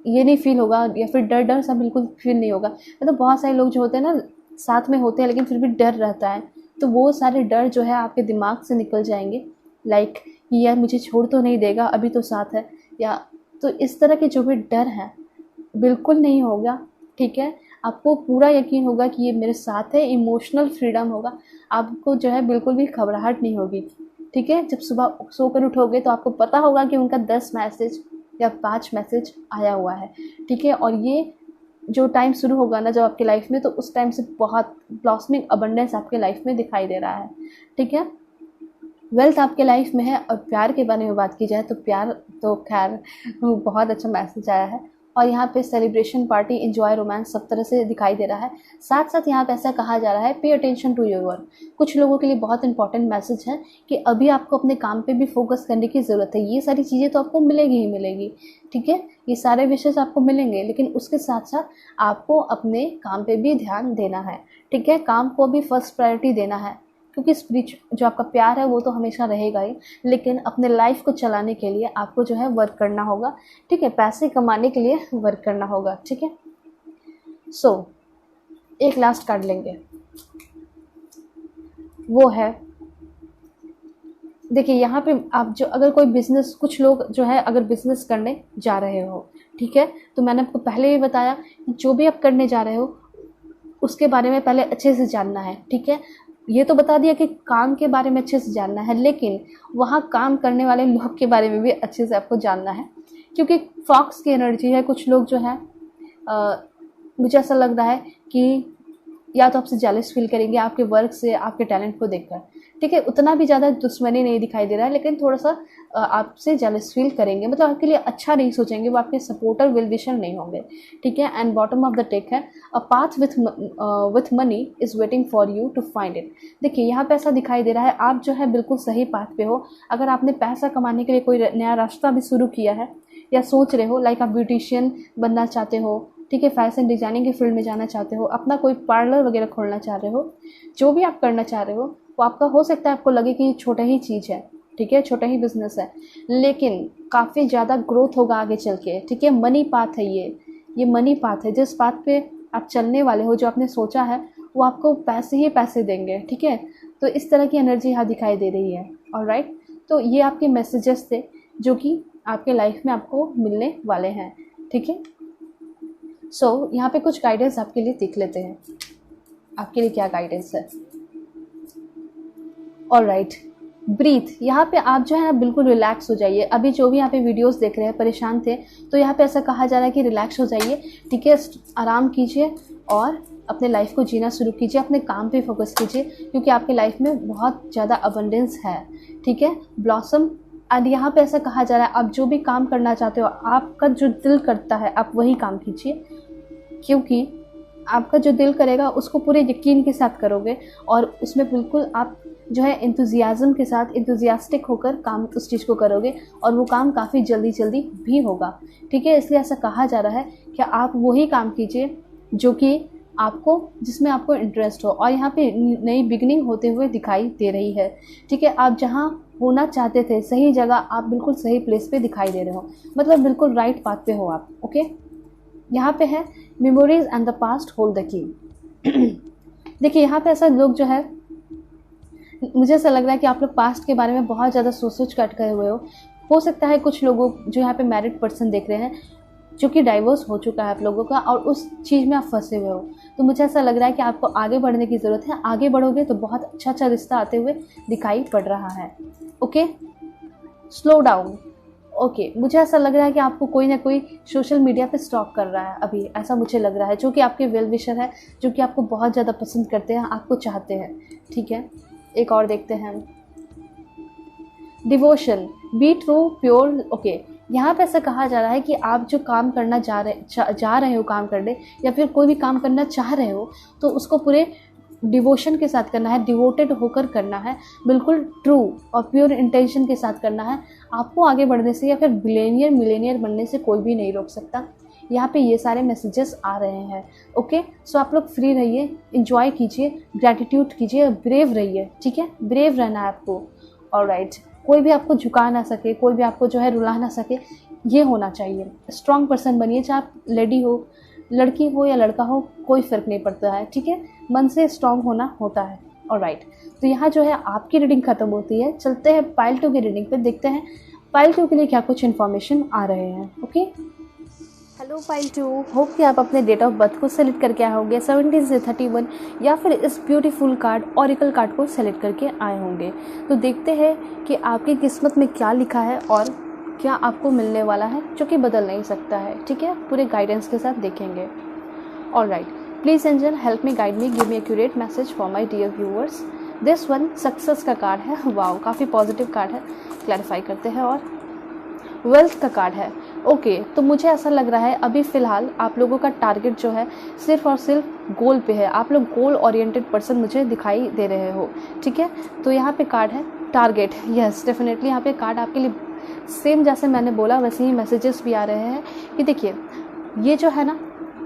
ये नहीं फील होगा, या फिर डर डर सा बिल्कुल फील नहीं होगा। मतलब बहुत सारे लोग जो होते हैं ना साथ में होते हैं लेकिन फिर भी डर रहता है, तो वो सारे डर जो है आपके दिमाग से निकल जाएंगे। लाइक यार मुझे छोड़ तो नहीं देगा, अभी तो साथ है, या तो इस तरह के जो भी डर हैं बिल्कुल नहीं होगा। ठीक है, आपको पूरा यकीन होगा कि ये मेरे साथ है, इमोशनल फ्रीडम होगा, आपको जो है बिल्कुल भी घबराहट नहीं होगी। ठीक है, जब सुबह सोकर उठोगे तो आपको पता होगा कि उनका 10 मैसेज या 5 मैसेज आया हुआ है। ठीक है, और ये जो टाइम शुरू होगा ना जब आपकी लाइफ में, तो उस टाइम से बहुत ब्लॉसमिंग अबंडेंस आपके लाइफ में दिखाई दे रहा है। ठीक है, वेल्थ आपके लाइफ में है। और प्यार के बारे में बात की जाए तो प्यार तो खैर बहुत अच्छा मैसेज आया है, और यहाँ पे सेलिब्रेशन, पार्टी, एंजॉय, रोमांस सब तरह से दिखाई दे रहा है। साथ साथ यहाँ पे ऐसा कहा जा रहा है पे अटेंशन टू योर वर्क। कुछ लोगों के लिए बहुत इंपॉर्टेंट मैसेज है कि अभी आपको अपने काम पे भी फोकस करने की ज़रूरत है। ये सारी चीज़ें तो आपको मिलेगी ही मिलेगी। ठीक है, ये सारे विषय आपको मिलेंगे, लेकिन उसके साथ साथ आपको अपने काम पे भी ध्यान देना है। ठीक है, काम को भी फर्स्ट प्रायोरिटी देना है, क्योंकि जो आपका प्यार है वो तो हमेशा रहेगा ही, लेकिन अपने लाइफ को चलाने के लिए आपको जो है वर्क करना होगा। ठीक है, पैसे कमाने के लिए वर्क करना होगा। ठीक है, सो एक लास्ट कार्ड लेंगे, वो है देखिए यहाँ पे आप जो अगर कोई बिज़नेस, कुछ लोग जो है अगर बिज़नेस करने जा रहे हो, ठीक है, तो मैंने आपको पहले भी बताया जो भी आप करने जा रहे हो उसके बारे में पहले अच्छे से जानना है। ठीक है, ये तो बता दिया कि काम के बारे में अच्छे से जानना है, लेकिन वहाँ काम करने वाले लोग के बारे में भी अच्छे से आपको जानना है, क्योंकि फॉक्स की एनर्जी है। कुछ लोग जो है मुझे ऐसा लग रहा है कि या तो आपसे जेलस फील करेंगे आपके वर्क से, आपके टैलेंट को देखकर। ठीक है, उतना भी ज़्यादा दुश्मनी नहीं दिखाई दे रहा है, लेकिन थोड़ा सा आपसे जेलस फील करेंगे, मतलब आपके लिए अच्छा नहीं सोचेंगे, वो आपके सपोर्टर वेल विशर नहीं होंगे, ठीक है। And bottom of the deck है, a path with money is waiting for you to find it. देखिए यहाँ पे ऐसा दिखाई दे रहा है, आप जो है बिल्कुल सही पाथ पे हो। अगर आपने पैसा कमाने के लिए कोई नया रास्ता भी शुरू किया है या सोच रहे हो, लाइक आप ब्यूटिशियन बनना चाहते हो, ठीक है, फैशन डिज़ाइनिंग के फील्ड में जाना चाहते हो, अपना कोई पार्लर वगैरह खोलना चाह रहे हो, जो भी आप करना चाह रहे हो वो आपका हो सकता है आपको लगे कि ये छोटा ही चीज़ है, ठीक है, छोटा ही बिजनेस है, लेकिन काफ़ी ज़्यादा ग्रोथ होगा आगे चल के, ठीक है। मनी पाथ है ये मनी पाथ है। जिस पाथ पे आप चलने वाले हो, जो आपने सोचा है, वो आपको पैसे ही पैसे देंगे, ठीक है। तो इस तरह की एनर्जी यहाँ दिखाई दे रही है। ऑलराइट, तो ये आपके मैसेजेस थे जो कि आपके लाइफ में आपको मिलने वाले हैं, ठीक है। सो यहाँ पे कुछ गाइडेंस आपके लिए देख लेते हैं, आपके लिए क्या गाइडेंस है। Alright, breathe. यहाँ पे आप जो है ना बिल्कुल रिलैक्स हो जाइए। अभी जो भी यहाँ पे वीडियोस देख रहे हैं परेशान थे, तो यहाँ पे ऐसा कहा जा रहा है कि रिलैक्स हो जाइए, ठीक है, आराम कीजिए और अपने लाइफ को जीना शुरू कीजिए, अपने काम पे फोकस कीजिए, क्योंकि आपके लाइफ में बहुत ज़्यादा अबंडेंस है, ठीक है, ब्लॉसम। एंड यहाँ पे ऐसा कहा जा रहा है, आप जो भी काम करना चाहते हो, आपका जो दिल करता है आप वही काम कीजिए, क्योंकि आपका जो दिल करेगा उसको पूरे यकीन के साथ करोगे और उसमें बिल्कुल आप जो है इंतुजियाज़म के साथ, इंतुजियास्टिक होकर काम उस चीज़ को करोगे और वो काम काफ़ी जल्दी जल्दी भी होगा, ठीक है। इसलिए ऐसा कहा जा रहा है कि आप वही काम कीजिए जो कि आपको, जिसमें आपको इंटरेस्ट हो। और यहाँ पे नई बिगनिंग होते हुए दिखाई दे रही है, ठीक है। आप जहाँ होना चाहते थे, सही जगह, आप बिल्कुल सही प्लेस पे दिखाई दे रहे हो, मतलब बिल्कुल राइट पाथ पे हो आप, ओके। यहाँ पे है memories and the past hold the key. देखिए यहाँ पे ऐसा लोग जो है, मुझे ऐसा लग रहा है कि आप लोग पास्ट के बारे में बहुत ज़्यादा सोच कर गए हुए हो सकता है कुछ लोगों, जो यहाँ पे मैरिड पर्सन देख रहे हैं, जो कि डाइवोर्स हो चुका है आप लोगों का और उस चीज़ में आप फंसे हुए हो, तो मुझे ऐसा लग रहा है कि आपको आगे बढ़ने की ज़रूरत है। आगे बढ़ोगे तो बहुत अच्छा रिश्ता आते हुए दिखाई पड़ रहा है, ओके। Slow down, okay. मुझे ऐसा लग रहा है कि आपको कोई ना कोई सोशल मीडिया पे स्टॉक कर रहा है अभी, ऐसा मुझे लग रहा है, जो कि आपके वेल विशर है, जो कि आपको बहुत ज़्यादा पसंद करते हैं, आपको चाहते हैं, ठीक है। एक और देखते हैं, devotion, be true pure, okay. यहाँ पे ऐसा कहा जा रहा है कि आप जो काम करना जा रहे हो काम करने, या फिर कोई भी काम करना चाह रहे हो, तो उसको पूरे डिवोशन के साथ करना है, डिवोटेड होकर करना है, बिल्कुल ट्रू और प्योर इंटेंशन के साथ करना है। आपको आगे बढ़ने से या फिर मिलेनियर बनने से कोई भी नहीं रोक सकता। यहाँ पे ये सारे मैसेजेस आ रहे हैं, ओके। सो आप लोग फ्री रहिए, इंजॉय कीजिए, ग्रैटिट्यूड कीजिए, ब्रेव रहिए, ठीक है, ब्रेव रहना है आपको। ऑलराइट, कोई भी आपको झुका ना सके, कोई भी आपको जो है रुला ना सके, ये होना चाहिए। स्ट्रॉन्ग पर्सन बनिए, चाहे आप लेडी हो, लड़की हो या लड़का हो, कोई फ़र्क नहीं पड़ता है, ठीक है, मन से स्ट्रॉन्ग होना होता है। ऑलराइट, तो यहाँ जो है आपकी रीडिंग ख़त्म होती है। चलते हैं पाइल 2 की रीडिंग पे, देखते हैं पाइल 2 के लिए क्या कुछ इन्फॉर्मेशन आ रहे हैं, ओके। हेलो पाइल 2, होप कि आप अपने डेट ऑफ बर्थ को सेलेक्ट करके आए होंगे 17 से 31, या फिर इस ब्यूटीफुल कार्ड ऑरिकल कार्ड को सेलेक्ट करके आए होंगे। तो देखते हैं कि आपकी किस्मत में क्या लिखा है और क्या आपको मिलने वाला है, जो कि बदल नहीं सकता है, ठीक है। पूरे गाइडेंस के साथ देखेंगे। Alright, please angel help me, guide me, give me accurate message for my dear viewers. This one success का कार्ड है, वाओ, काफ़ी पॉजिटिव कार्ड है। क्लैरिफाई करते हैं। और वेल्थ का कार्ड है, ओके। तो मुझे ऐसा लग रहा है अभी फ़िलहाल आप लोगों का टारगेट जो है सिर्फ और सिर्फ गोल पे है। आप लोग गोल ओरिएंटेड पर्सन मुझे दिखाई दे रहे हो, ठीक है। तो यहाँ पे कार्ड है टारगेट, यस डेफिनेटली यहाँ पे कार्ड आपके लिए सेम जैसे मैंने बोला वैसे ही मैसेजेस भी आ रहे हैं कि देखिए ये जो है ना,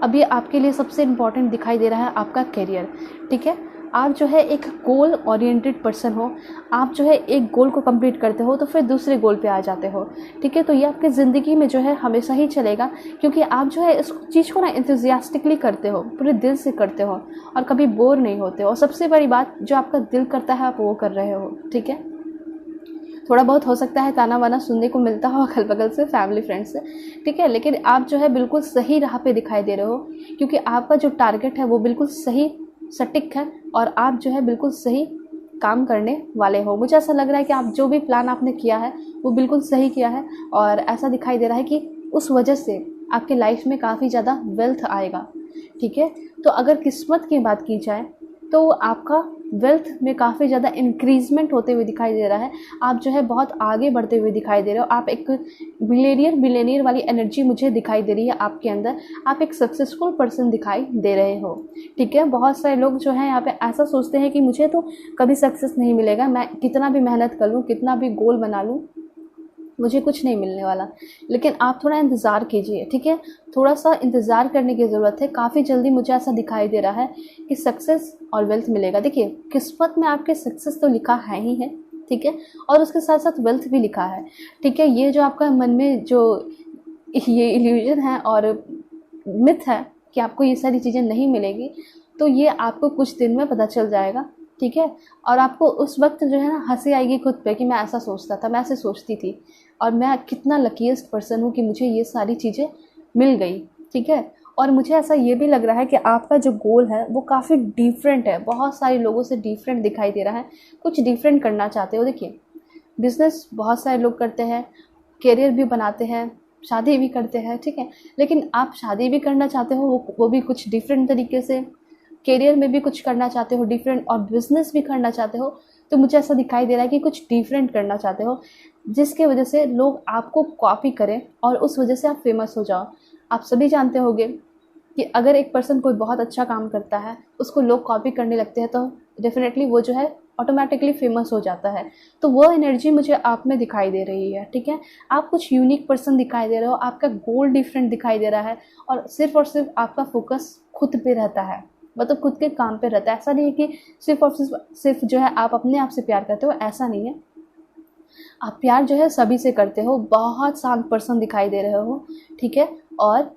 अभी आपके लिए सबसे इम्पॉर्टेंट दिखाई दे रहा है आपका करियर, ठीक है। आप जो है एक गोल ओरिएंटेड पर्सन हो, आप जो है एक गोल को कंप्लीट करते हो तो फिर दूसरे गोल पे आ जाते हो, ठीक है। तो ये आपकी ज़िंदगी में जो है हमेशा ही चलेगा, क्योंकि आप जो है इस चीज़ को ना इंथुजियास्टिकली करते हो, पूरे दिल से करते हो और कभी बोर नहीं होते हो। और सबसे बड़ी बात, जो आपका दिल करता है आप वो कर रहे हो, ठीक है। थोड़ा बहुत हो सकता है ताना वाना सुनने को मिलता हो अगल बगल से, फैमिली फ्रेंड्स से, ठीक है, लेकिन आप जो है बिल्कुल सही राह पे दिखाई दे रहे हो, क्योंकि आपका जो टारगेट है वो बिल्कुल सही सटीक है और आप जो है बिल्कुल सही काम करने वाले हो। मुझे ऐसा लग रहा है कि आप जो भी प्लान आपने किया है वो बिल्कुल सही किया है, और ऐसा दिखाई दे रहा है कि उस वजह से आपके लाइफ में काफ़ी ज़्यादा वेल्थ आएगा, ठीक है। तो अगर किस्मत की बात की जाए तो आपका वेल्थ में काफ़ी ज़्यादा इंक्रीजमेंट होते हुए दिखाई दे रहा है। आप जो है बहुत आगे बढ़ते हुए दिखाई दे रहे हो। आप एक बिलियनियर वाली एनर्जी मुझे दिखाई दे रही है आपके अंदर। आप एक सक्सेसफुल पर्सन दिखाई दे रहे हो, ठीक है। बहुत सारे लोग जो हैं यहाँ पे ऐसा सोचते हैं कि मुझे तो कभी सक्सेस नहीं मिलेगा, मैं कितना भी मेहनत कर लूँ, कितना भी गोल बना लूँ, मुझे कुछ नहीं मिलने वाला। लेकिन आप थोड़ा इंतज़ार कीजिए, ठीक है। थोड़ा सा इंतज़ार करने की ज़रूरत है। काफ़ी जल्दी मुझे ऐसा दिखाई दे रहा है कि सक्सेस और वेल्थ मिलेगा। देखिए, किस्मत में आपके सक्सेस तो लिखा है ही है, ठीक है, और उसके साथ साथ वेल्थ भी लिखा है, ठीक है। ये जो आपका मन में जो ये इल्यूजन है और मिथ है कि आपको ये सारी चीज़ें नहीं मिलेगी, तो ये आपको कुछ दिन में पता चल जाएगा, ठीक है। और आपको उस वक्त जो है ना हंसी आएगी खुद पे कि मैं ऐसा सोचता था, मैं ऐसे सोचती थी, और मैं कितना लकीएस्ट पर्सन हूँ कि मुझे ये सारी चीज़ें मिल गई, ठीक है। और मुझे ऐसा ये भी लग रहा है कि आपका जो गोल है वो काफ़ी डिफरेंट है, बहुत सारे लोगों से डिफरेंट दिखाई दे रहा है। कुछ डिफरेंट करना चाहते हो। देखिए, बिज़नेस बहुत सारे लोग करते हैं, करियर भी बनाते हैं, शादी भी करते हैं, ठीक है। लेकिन आप शादी भी करना चाहते हो, वो भी कुछ डिफरेंट तरीके से, करियर में भी कुछ करना चाहते हो डिफरेंट, और बिज़नेस भी करना चाहते हो। तो मुझे ऐसा दिखाई दे रहा है कि कुछ डिफरेंट करना चाहते हो, जिसके वजह से लोग आपको कॉपी करें और उस वजह से आप फेमस हो जाओ। आप सभी जानते होंगे कि अगर एक पर्सन कोई बहुत अच्छा काम करता है, उसको लोग कॉपी करने लगते हैं, तो डेफिनेटली वो जो है ऑटोमेटिकली फेमस हो जाता है। तो वो एनर्जी मुझे आप में दिखाई दे रही है, ठीक है। आप कुछ यूनिक पर्सन दिखाई दे रहे हो, आपका गोल डिफरेंट दिखाई दे रहा है, और सिर्फ आपका फोकस खुद पे रहता है, मतलब खुद के काम पे रहता है। ऐसा नहीं है कि सिर्फ और सिर्फ जो है आप अपने आप से प्यार करते हो, ऐसा नहीं है। आप प्यार जो है सभी से करते हो। बहुत शांत पर्सन दिखाई दे रहे हो, ठीक है। और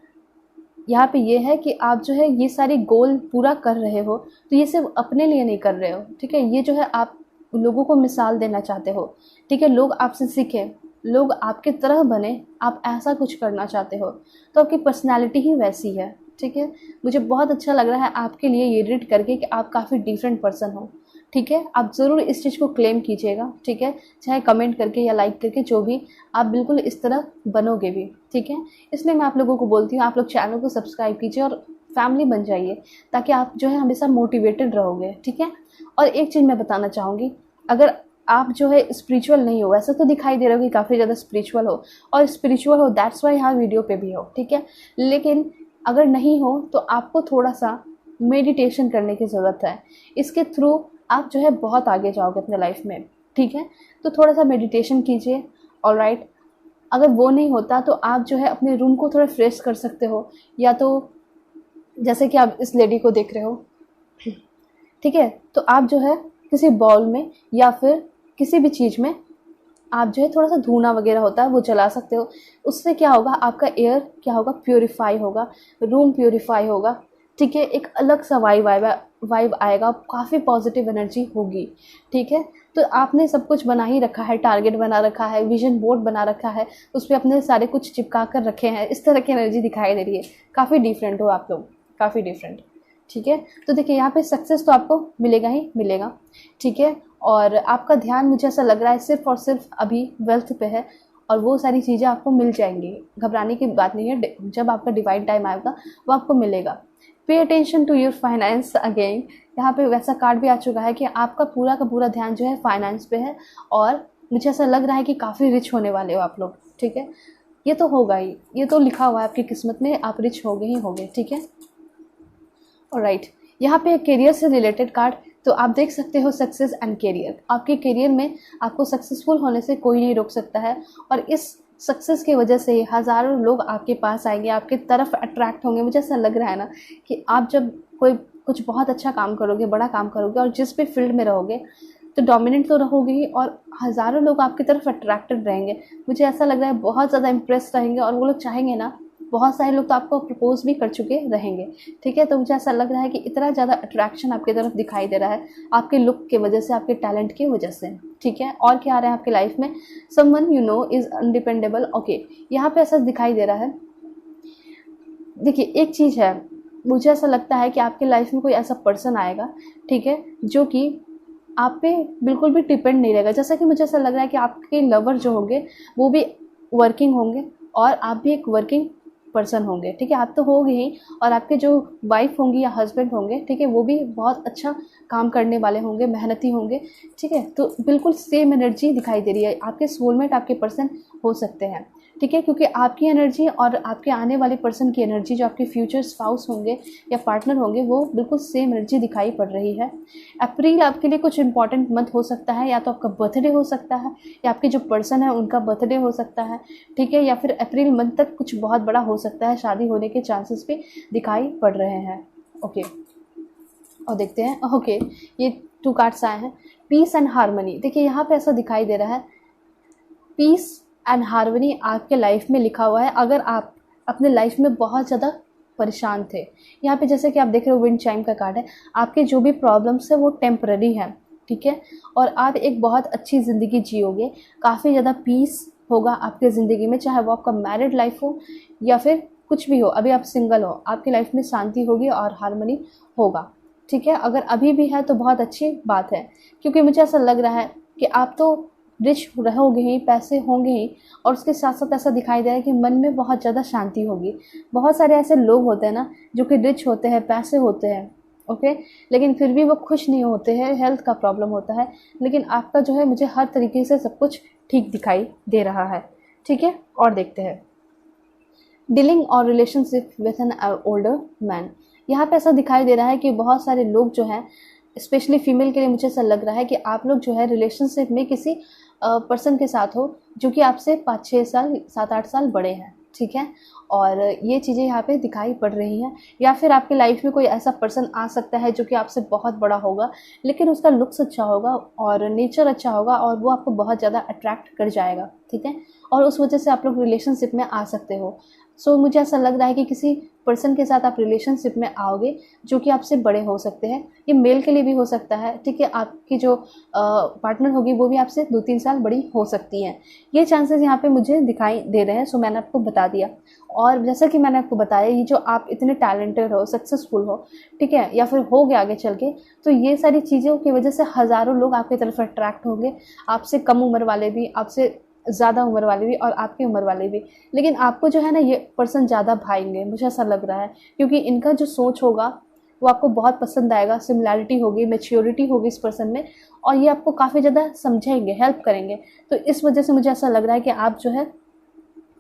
यहाँ पे ये है कि आप जो है ये सारी गोल पूरा कर रहे हो, तो ये सिर्फ अपने लिए नहीं कर रहे हो, ठीक है। ये जो है आप लोगों को मिसाल देना चाहते हो, ठीक है। लोग आपसे सीखें, लोग आपके तरह बने, आप ऐसा कुछ करना चाहते हो। तो आपकी पर्सनैलिटी ही वैसी है, ठीक है। मुझे बहुत अच्छा लग रहा है आपके लिए ये रीड करके कि आप काफ़ी डिफरेंट पर्सन हो, ठीक है। आप ज़रूर इस चीज़ को क्लेम कीजिएगा, ठीक है, चाहे कमेंट करके या लाइक करके, जो भी। आप बिल्कुल इस तरह बनोगे भी, ठीक है। इसलिए मैं आप लोगों को बोलती हूँ, आप लोग चैनल को सब्सक्राइब कीजिए और फैमिली बन जाइए, ताकि आप जो है हमेशा मोटिवेटेड रहोगे, ठीक है। और एक चीज़ मैं बताना चाहूँगी, अगर आप जो है स्पिरिचुअल नहीं हो, ऐसा तो दिखाई दे रहा हो कि काफ़ी ज़्यादा स्पिरिचुअल हो, और स्पिरिचुअल हो दैट्स वाई यहाँ वीडियो पे भी हो, ठीक है। लेकिन अगर नहीं हो तो आपको थोड़ा सा मेडिटेशन करने की ज़रूरत है। इसके थ्रू आप जो है बहुत आगे जाओगे अपने लाइफ में, ठीक है। तो थोड़ा सा मेडिटेशन कीजिए, ऑलराइट। अगर वो नहीं होता तो आप जो है अपने रूम को थोड़ा फ्रेश कर सकते हो, या तो जैसे कि आप इस लेडी को देख रहे हो, ठीक है। तो आप जो है किसी बाउल में या फिर किसी भी चीज़ में आप जो है थोड़ा सा धुआं वगैरह होता है वो जला सकते हो। उससे क्या होगा, आपका एयर क्या होगा, प्योरीफाई होगा, रूम प्योरीफाई होगा, ठीक है। एक अलग सा वाइब आएगा, काफ़ी पॉजिटिव एनर्जी होगी, ठीक है। तो आपने सब कुछ बना ही रखा है, टारगेट बना रखा है, विजन बोर्ड बना रखा है, उस पर अपने सारे कुछ चिपका कर रखे हैं, इस तरह की एनर्जी दिखाई दे रही है। काफ़ी डिफरेंट हो आप लोग, काफ़ी डिफरेंट, ठीक है। तो देखिए, यहाँ पे सक्सेस तो आपको मिलेगा ही मिलेगा, ठीक है। और आपका ध्यान मुझे ऐसा लग रहा है सिर्फ और सिर्फ अभी वेल्थ पे है, और वो सारी चीज़ें आपको मिल जाएंगी, घबराने की बात नहीं है। जब आपका डिवाइन टाइम आएगा वो आपको मिलेगा। Pay attention to your finance again. यहाँ पे वैसा कार्ड भी आ चुका है कि आपका पूरा का पूरा ध्यान जो है फाइनेंस पे है, और मुझे ऐसा लग रहा है कि काफ़ी रिच होने वाले हो आप लोग, ठीक है। ये तो होगा ही, ये तो लिखा हुआ है आपकी किस्मत में, आप रिच होगे ही होगे, ठीक है। ऑलराइट, यहाँ पे करियर से रिलेटेड कार्ड, तो आप देख सकते हो सक्सेस एंड करियर। आपके करियर में आपको सक्सेसफुल होने से कोई नहीं रोक सकता है, और इस सक्सेस की वजह से हज़ारों लोग आपके पास आएंगे, आपके तरफ अट्रैक्ट होंगे। मुझे ऐसा लग रहा है ना कि आप जब कोई कुछ बहुत अच्छा काम करोगे, बड़ा काम करोगे, और जिस भी फील्ड में रहोगे, तो डोमिनेंट तो रहोगे ही, और हज़ारों लोग आपकी तरफ अट्रैक्टेड रहेंगे। मुझे ऐसा लग रहा है बहुत ज़्यादा इंप्रेस रहेंगे, और वो लोग चाहेंगे ना, बहुत सारे लोग तो आपको प्रपोज भी कर चुके रहेंगे, ठीक है। तो मुझे ऐसा लग रहा है कि इतना ज़्यादा अट्रैक्शन आपकी तरफ दिखाई दे रहा है, आपके लुक की वजह से, आपके टैलेंट की वजह से, ठीक है। और क्या आ रहा है आपकी लाइफ में, someone you know is undependable, okay. यहाँ पे ऐसा दिखाई दे रहा है। देखिए, एक चीज़ है, मुझे ऐसा लगता है कि आपके लाइफ में कोई ऐसा पर्सन आएगा, ठीक है, जो कि आप पे बिल्कुल भी डिपेंड नहीं रहेगा। जैसा कि मुझे ऐसा लग रहा है कि आपके लवर जो होंगे वो भी वर्किंग होंगे, और आप भी एक वर्किंग पर्सन होंगे, ठीक है। आप तो होंगे ही, और आपके जो वाइफ होंगी या हस्बैंड होंगे, ठीक है, वो भी बहुत अच्छा काम करने वाले होंगे, मेहनती होंगे, ठीक है। तो बिल्कुल सेम एनर्जी दिखाई दे रही है। आपके सोलमेट आपके पर्सन हो सकते हैं, ठीक है, क्योंकि आपकी एनर्जी और आपके आने वाले पर्सन की एनर्जी, जो आपके फ्यूचर स्पाउस होंगे या पार्टनर होंगे, वो बिल्कुल सेम एनर्जी दिखाई पड़ रही है। अप्रैल आपके लिए कुछ इंपॉर्टेंट मंथ हो सकता है, या तो आपका बर्थडे हो सकता है, या आपके जो पर्सन है उनका बर्थडे हो सकता है, ठीक है, या फिर अप्रैल मंथ तक कुछ बहुत बड़ा हो सकता है, शादी होने के चांसेस भी दिखाई पड़ रहे हैं। ओके, और देखते हैं। ओके, ये 2 कार्ड्स आए हैं, पीस एंड हार्मनी। देखिए यहाँ पे ऐसा दिखाई दे रहा है, पीस एंड हार्मनी आपके लाइफ में लिखा हुआ है। अगर आप अपने लाइफ में बहुत ज़्यादा परेशान थे, यहाँ पे जैसे कि आप देख रहे हो विंड चाइम का कार्ड है, आपके जो भी प्रॉब्लम्स है वो टेम्पररी हैं, ठीक है, और आप एक बहुत अच्छी ज़िंदगी जियोगे, काफ़ी ज़्यादा पीस होगा आपके ज़िंदगी में, चाहे वो आपका मैरिड लाइफ हो या फिर कुछ भी हो। अभी आप सिंगल हो, आपकी लाइफ में शांति होगी और हार्मनी होगा, ठीक है। अगर अभी भी है तो बहुत अच्छी बात है, क्योंकि मुझे ऐसा लग रहा है कि आप तो रिच रहोगे ही, पैसे होंगे ही, और उसके साथ साथ ऐसा दिखाई दे रहा है कि मन में बहुत ज़्यादा शांति होगी। बहुत सारे ऐसे लोग होते हैं ना जो कि रिच होते हैं, पैसे होते हैं, ओके, लेकिन फिर भी वो खुश नहीं होते हैं, हेल्थ का प्रॉब्लम होता है। लेकिन आपका जो है, मुझे हर तरीके से सब कुछ ठीक दिखाई दे रहा है, ठीक है। और देखते हैं, डीलिंग और relationship with an older man. यहाँ पे ऐसा दिखाई दे रहा है कि बहुत सारे लोग जो हैं, स्पेशली फीमेल के लिए मुझे ऐसा लग रहा है कि आप लोग जो है रिलेशनशिप में किसी पर्सन के साथ हो जो कि आपसे 5-6 साल 7-8 साल बड़े हैं, ठीक है। और ये चीज़ें यहाँ पे दिखाई पड़ रही हैं, या फिर आपकी लाइफ में कोई ऐसा पर्सन आ सकता है जो कि आपसे बहुत बड़ा होगा, लेकिन उसका लुक्स अच्छा होगा और नेचर अच्छा होगा, और वो आपको बहुत ज़्यादा अट्रैक्ट कर जाएगा, ठीक है, और उस वजह से आप लोग रिलेशनशिप में आ सकते हो। सो मुझे ऐसा लग रहा है कि किसी पर्सन के साथ आप रिलेशनशिप में आओगे जो कि आपसे बड़े हो सकते हैं। ये मेल के लिए भी हो सकता है, ठीक है। आपकी जो पार्टनर होगी वो भी आपसे 2-3 साल बड़ी हो सकती हैं। ये चांसेस यहाँ पे मुझे दिखाई दे रहे हैं। सो मैंने आपको बता दिया, और जैसा कि मैंने आपको बताया, ये जो आप इतने टैलेंटेड हो, सक्सेसफुल हो, ठीक है, या फिर हो गए आगे चल के, तो ये सारी चीज़ों की वजह से हज़ारों लोग आपकी तरफ अट्रैक्ट होंगे, आपसे कम उम्र वाले भी, आपसे ज़्यादा उम्र वाले भी, और आपकी उम्र वाले भी। लेकिन आपको जो है ना, ये पर्सन ज़्यादा भाएंगे, मुझे ऐसा लग रहा है, क्योंकि इनका जो सोच होगा वो आपको बहुत पसंद आएगा, सिमिलैरिटी होगी, मैच्योरिटी होगी इस पर्सन में, और ये आपको काफ़ी ज़्यादा समझेंगे, हेल्प करेंगे। तो इस वजह से मुझे ऐसा लग रहा है कि आप जो है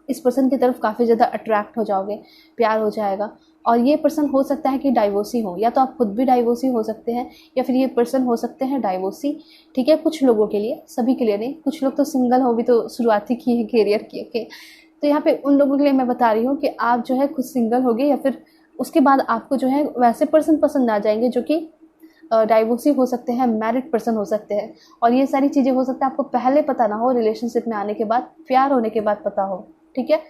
इस पर्सन की तरफ काफ़ी ज़्यादा अट्रैक्ट हो जाओगे, प्यार हो जाएगा। और ये पर्सन हो सकता है कि डाइवोर्सी हो, या तो आप खुद भी डाइवोर्सी हो सकते हैं, या फिर ये पर्सन हो सकते हैं डाइवोर्सी, ठीक है, कुछ लोगों के लिए, सभी के लिए नहीं। कुछ लोग तो सिंगल हो भी तो शुरुआती की है कैरियर की, ओके। तो यहाँ पे उन लोगों के लिए मैं बता रही हूँ कि आप जो है खुद सिंगल होगे, या फिर उसके बाद आपको जो है वैसे पर्सन पसंद आ जाएंगे जो कि डाइवोर्सी हो सकते हैं, मैरिड पर्सन हो सकते हैं, और ये सारी चीज़ें हो सकता है आपको पहले पता ना हो, रिलेशनशिप में आने के बाद, प्यार होने के बाद पता हो, ठीक है।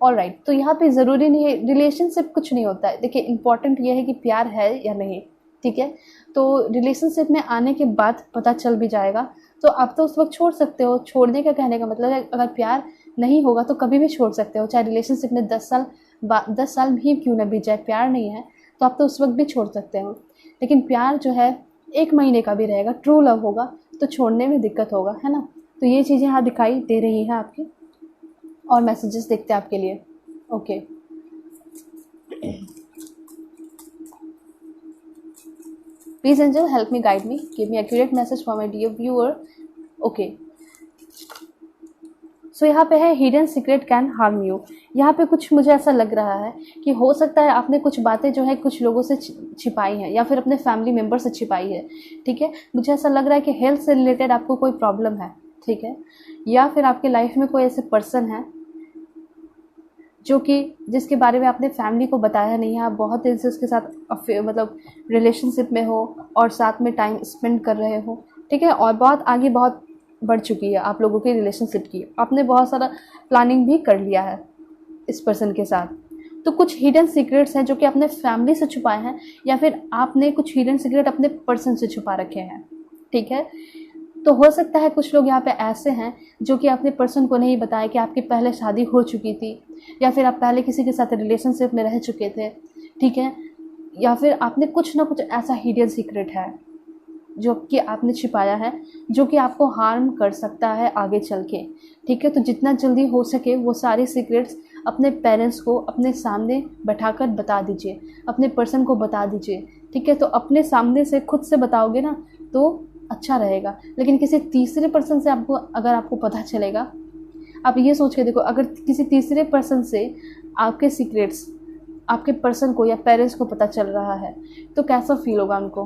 ऑलराइट, तो यहाँ पे ज़रूरी नहीं है, रिलेशनशिप कुछ नहीं होता है। देखिए, इंपॉर्टेंट ये है कि प्यार है या नहीं, ठीक है। तो रिलेशनशिप में आने के बाद पता चल भी जाएगा, तो आप तो उस वक्त छोड़ सकते हो। छोड़ने का कहने का मतलब है, अगर प्यार नहीं होगा तो कभी भी छोड़ सकते हो, चाहे रिलेशनशिप में 10 साल भी क्यों ना बीत जाए, प्यार नहीं है तो आप तो उस वक्त भी छोड़ सकते हो। लेकिन प्यार जो है 1 महीने का भी रहेगा, ट्रू लव होगा, तो छोड़ने में दिक्कत होगा, है ना। तो ये चीज़ें यहाँ दिखाई दे रही हैं आपकी। और मैसेजेस देखते हैं आपके लिए। Okay, please angel help me, guide me, give me accurate message for my dear viewer. Okay, so यहाँ पे है hidden secret can harm you. यहाँ पे कुछ मुझे ऐसा लग रहा है कि हो सकता है आपने कुछ बातें जो है कुछ लोगों से छिपाई हैं, या फिर अपने फैमिली मेम्बर से छिपाई है, ठीक है। मुझे ऐसा लग रहा है कि हेल्थ से रिलेटेड आपको कोई प्रॉब्लम है, ठीक है, या फिर आपके लाइफ में कोई ऐसे पर्सन है जो कि जिसके बारे में आपने फैमिली को बताया नहीं है, आप बहुत दिन से उसके साथ मतलब रिलेशनशिप में हो और साथ में टाइम स्पेंड कर रहे हो, ठीक है, और बहुत आगे बहुत बढ़ चुकी है आप लोगों की रिलेशनशिप की, आपने बहुत सारा प्लानिंग भी कर लिया है इस पर्सन के साथ। तो कुछ हिडन सीक्रेट्स हैं जो कि आपने फैमिली से छुपाए हैं, या फिर आपने कुछ हिडन सीक्रेट अपने पर्सन से छुपा रखे हैं, ठीक है। तो हो सकता है कुछ लोग यहाँ पे ऐसे हैं जो कि अपने पर्सन को नहीं बताया कि आपकी पहले शादी हो चुकी थी, या फिर आप पहले किसी के साथ रिलेशनशिप में रह चुके थे, ठीक है, या फिर आपने कुछ ना कुछ ऐसा हिडन सीक्रेट है जो कि आपने छिपाया है, जो कि आपको हार्म कर सकता है आगे चल के, ठीक है। तो जितना जल्दी हो सके वो सारे सीक्रेट्स अपने पेरेंट्स को अपने सामने बैठाकर बता दीजिए, अपने पर्सन को बता दीजिए, ठीक है। तो अपने सामने से खुद से बताओगे ना तो अच्छा रहेगा, लेकिन किसी तीसरे पर्सन से अगर आपको पता चलेगा, आप ये सोच के देखो, अगर किसी तीसरे पर्सन से आपके सीक्रेट्स आपके पर्सन को या पेरेंट्स को पता चल रहा है तो कैसा फील होगा उनको।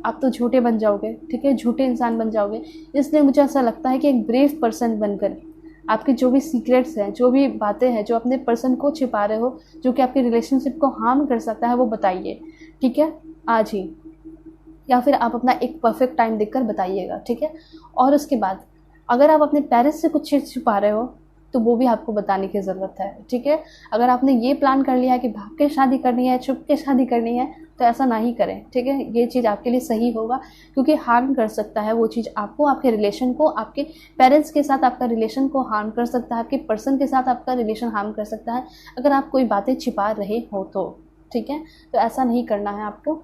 आप तो झूठे बन जाओगे, ठीक है, झूठे इंसान बन जाओगे। इसलिए मुझे ऐसा लगता है कि एक ब्रेव पर्सन बनकर आपके जो भी सीक्रेट्स हैं, जो भी बातें हैं, जो अपने पर्सन को छिपा रहे हो, जो कि आपके रिलेशनशिप को हार्म कर सकता है, वो बताइए, ठीक है, आज ही, या फिर आप अपना एक परफेक्ट टाइम देखकर बताइएगा, ठीक है। और उसके बाद अगर आप अपने पेरेंट्स से कुछ चीज़ छुपा रहे हो तो वो भी आपको बताने की ज़रूरत है, ठीक है। अगर आपने ये प्लान कर लिया है कि भाग के शादी करनी है, छुप के शादी करनी है, तो ऐसा ना ही करें, ठीक है। ये चीज़ आपके लिए सही होगा, क्योंकि हार्म कर सकता है वो चीज़ आपको, आपके रिलेशन को, आपके पेरेंट्स के साथ आपका रिलेशन को हार्म कर सकता है, आपके पर्सन के साथ आपका रिलेशन हार्म कर सकता है अगर आप कोई बातें छिपा रहे हो तो, ठीक है। तो ऐसा नहीं करना है आपको।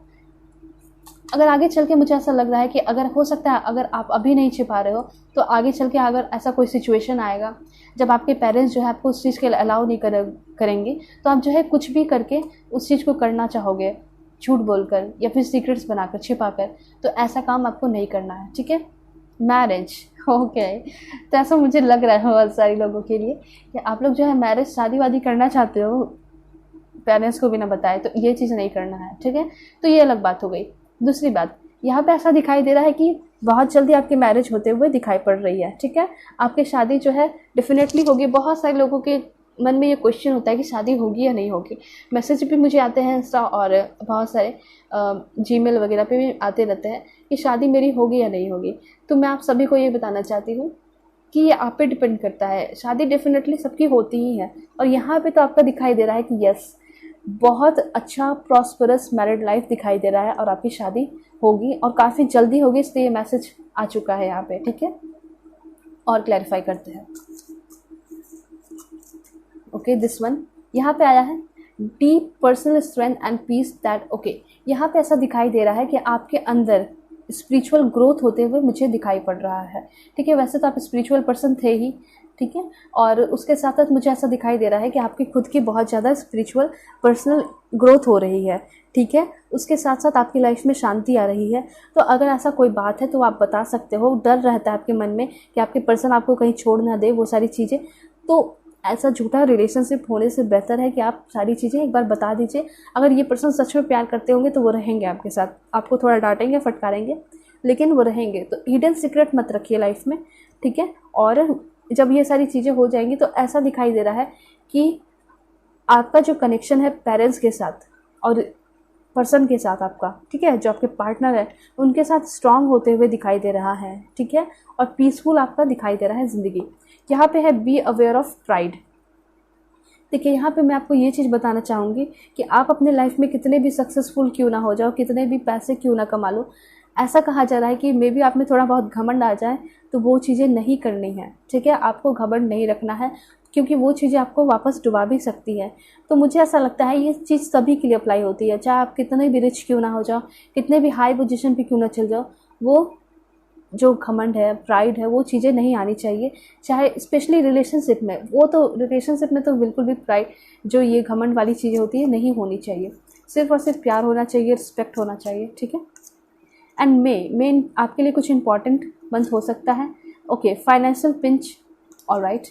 अगर आगे चल के मुझे ऐसा लग रहा है कि अगर हो सकता है अगर आप अभी नहीं छिपा रहे हो तो आगे चल के अगर ऐसा कोई सिचुएशन आएगा जब आपके पेरेंट्स जो है आपको उस चीज़ के लिए अलाउ नहीं करेंगे, तो आप जो है कुछ भी करके उस चीज़ को करना चाहोगे, झूठ बोलकर या फिर सीक्रेट्स बनाकर, छिपाकर। तो ऐसा काम आपको नहीं करना है, ठीक है। मैरिज, ओके, तो ऐसा मुझे लग रहा है बहुत सारे लोगों के लिए कि आप लोग जो है मैरिज, शादी वादी करना चाहते हो पेरेंट्स को भी ना बताए, तो ये चीज़ नहीं करना है, ठीक है। तो ये अलग बात हो गई। दूसरी बात, यहाँ पे ऐसा दिखाई दे रहा है कि बहुत जल्दी आपकी मैरिज होते हुए दिखाई पड़ रही है, ठीक है। आपकी शादी जो है डेफिनेटली होगी। बहुत सारे लोगों के मन में ये क्वेश्चन होता है कि शादी होगी या नहीं होगी। मैसेज भी मुझे आते हैं इंस्टा और बहुत सारे जीमेल वगैरह पे भी आते रहते हैं कि शादी मेरी होगी या नहीं होगी। तो मैं आप सभी को ये बताना चाहती हूँ कि ये आप पे डिपेंड करता है। शादी डेफिनेटली सबकी होती ही है, और यहाँ पे तो आपका दिखाई दे रहा है कि यस, बहुत अच्छा प्रॉस्परस मैरिड लाइफ दिखाई दे रहा है और आपकी शादी होगी और काफ़ी जल्दी होगी, इसलिए ये मैसेज आ चुका है यहाँ पे, ठीक है। और क्लैरिफाई करते हैं। ओके, दिस वन यहाँ पे आया है deep personal strength and peace that, okay, यहाँ पे ऐसा दिखाई दे रहा है कि आपके अंदर स्पिरिचुअल ग्रोथ होते हुए मुझे दिखाई पड़ रहा है, ठीक है। वैसे तो आप स्पिरिचुअल पर्सन थे ही, ठीक है, और उसके साथ साथ मुझे ऐसा दिखाई दे रहा है कि आपकी खुद की बहुत ज़्यादा स्पिरिचुअल पर्सनल ग्रोथ हो रही है, ठीक है। उसके साथ साथ आपकी लाइफ में शांति आ रही है। तो अगर ऐसा कोई बात है तो आप बता सकते हो। डर रहता है आपके मन में कि आपके पर्सन आपको कहीं छोड़ ना दे, वो सारी चीज़ें। तो ऐसा झूठा रिलेशनशिप होने से बेहतर है कि आप सारी चीज़ें एक बार बता दीजिए। अगर ये पर्सन सच में प्यार करते होंगे तो वो रहेंगे आपके साथ, आपको थोड़ा डांटेंगे, फटकारेंगे, लेकिन वो रहेंगे। तो हिडन सीक्रेट मत रखिए लाइफ में, ठीक है। और जब ये सारी चीज़ें हो जाएंगी तो ऐसा दिखाई दे रहा है कि आपका जो कनेक्शन है पेरेंट्स के साथ और पर्सन के साथ आपका, ठीक है, जो आपके पार्टनर है उनके साथ स्ट्रांग होते हुए दिखाई दे रहा है, ठीक है। और पीसफुल आपका दिखाई दे रहा है ज़िंदगी। यहाँ पे है बी अवेयर ऑफ प्राइड। देखिए, यहाँ पे मैं आपको ये चीज़ बताना चाहूँगी कि आप अपने लाइफ में कितने भी सक्सेसफुल क्यों ना हो जाओ, कितने भी पैसे क्यों ना कमा लो, ऐसा कहा जा रहा है कि मे बी आप में थोड़ा बहुत घमंड आ जाए तो वो चीज़ें नहीं करनी है, ठीक है। आपको घमंड नहीं रखना है, क्योंकि वो चीज़ें आपको वापस डुबा भी सकती है। तो मुझे ऐसा लगता है ये चीज़ सभी के लिए अप्लाई होती है, चाहे आप कितने भी रिच क्यों ना हो जाओ, कितने भी हाई पोजीशन पे क्यों ना चल जाओ, वो जो घमंड है, प्राइड है, वो चीज़ें नहीं आनी चाहिए। चाहे स्पेशली रिलेशनशिप में, वो तो रिलेशनशिप में तो बिल्कुल भी प्राइड, जो ये घमंड वाली चीज़ें होती है, नहीं होनी चाहिए। सिर्फ और सिर्फ प्यार होना चाहिए, रिस्पेक्ट होना चाहिए, ठीक है। एंड मेन आपके लिए कुछ इंपॉर्टेंट मंथ हो सकता है। Okay, financial pinch, alright.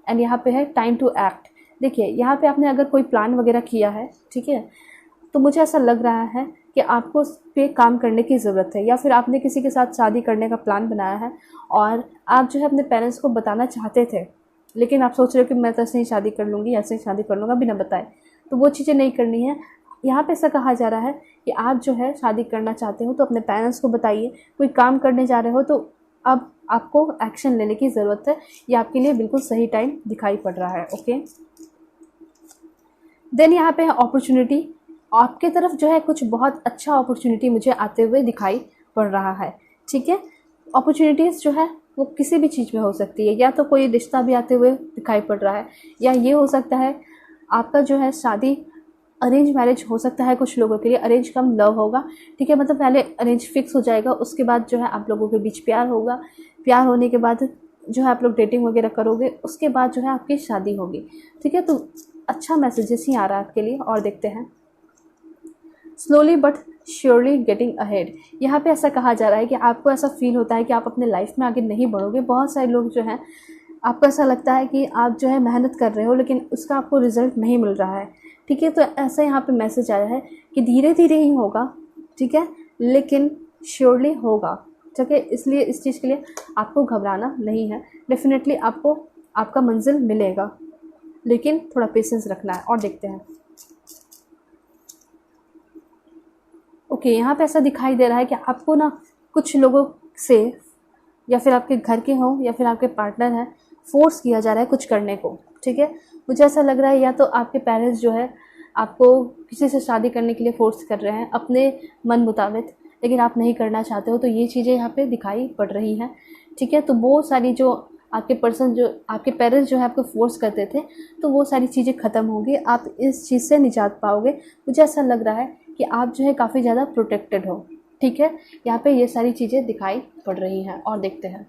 And यहाँ पे है टाइम टू एक्ट। देखिए, यहाँ पे आपने अगर कोई प्लान वगैरह किया है, ठीक है, तो मुझे ऐसा लग रहा है कि आपको उस पर काम करने की ज़रूरत है, या फिर आपने किसी के साथ शादी करने का प्लान बनाया है और आप जो है अपने पेरेंट्स को बताना चाहते थे, लेकिन आप सोच रहे हो कि मैं तो ऐसे ही शादी कर लूँगी, ऐसे ही शादी कर लूँगा बिना बताए। तो वो चीज़ें नहीं करनी है। यहाँ पे ऐसा कहा जा रहा है कि आप जो है शादी करना चाहते हो तो अपने पेरेंट्स को बताइए। कोई काम करने जा रहे हो तो अब आपको एक्शन लेने की ज़रूरत है। ये आपके लिए बिल्कुल सही टाइम दिखाई पड़ रहा है, ओके। देन यहाँ पे है अपॉर्चुनिटी। आपके तरफ जो है कुछ बहुत अच्छा अपॉर्चुनिटी मुझे आते हुए दिखाई पड़ रहा है, ठीक है। अपॉर्चुनिटीज़ जो है वो किसी भी चीज़ में हो सकती है, या तो कोई रिश्ता भी आते हुए दिखाई पड़ रहा है, या ये हो सकता है आपका जो है शादी अरेंज मैरिज हो सकता है। कुछ लोगों के लिए अरेंज कम लव होगा, ठीक है, मतलब पहले अरेंज फिक्स हो जाएगा, उसके बाद जो है आप लोगों के बीच प्यार होगा, प्यार होने के बाद जो है आप लोग डेटिंग वगैरह करोगे, उसके बाद जो है आपकी शादी होगी। ठीक है, तो अच्छा मैसेजेस ही आ रहा है आपके लिए। और देखते हैं, slowly but surely getting ahead. यहाँ पे ऐसा कहा जा रहा है कि आपको ऐसा फील होता है कि आप अपने लाइफ में आगे नहीं बढ़ोगे। बहुत सारे लोग जो हैं, आपको ऐसा लगता है कि आप जो है मेहनत कर रहे हो लेकिन उसका आपको रिजल्ट नहीं मिल रहा है। ठीक है, तो ऐसा यहाँ पे मैसेज आया है कि धीरे धीरे ही होगा, ठीक है, लेकिन श्योरली होगा। ठीक है, इसलिए इस चीज़ के लिए आपको घबराना नहीं है। डेफिनेटली आपको आपका मंजिल मिलेगा, लेकिन थोड़ा पेशेंस रखना है। और देखते हैं, ओके, यहाँ पे ऐसा दिखाई दे रहा है कि आपको ना कुछ लोगों से, या फिर आपके घर के हों या फिर आपके पार्टनर हैं, फोर्स किया जा रहा है कुछ करने को। ठीक है, मुझे ऐसा लग रहा है या तो आपके पेरेंट्स जो है आपको किसी से शादी करने के लिए फोर्स कर रहे हैं अपने मन मुताबिक, लेकिन आप नहीं करना चाहते हो। तो ये चीज़ें यहाँ पे दिखाई पड़ रही हैं। ठीक है, तो वो सारी जो आपके पर्सन, जो आपके पेरेंट्स जो है आपको फोर्स करते थे, तो वो सारी चीज़ें ख़त्म होगी, आप इस चीज़ से निजात पाओगे। मुझे ऐसा लग रहा है कि आप जो है काफ़ी ज़्यादा प्रोटेक्टेड हो। ठीक है, यहाँ पे ये सारी चीज़ें दिखाई पड़ रही हैं। और देखते हैं,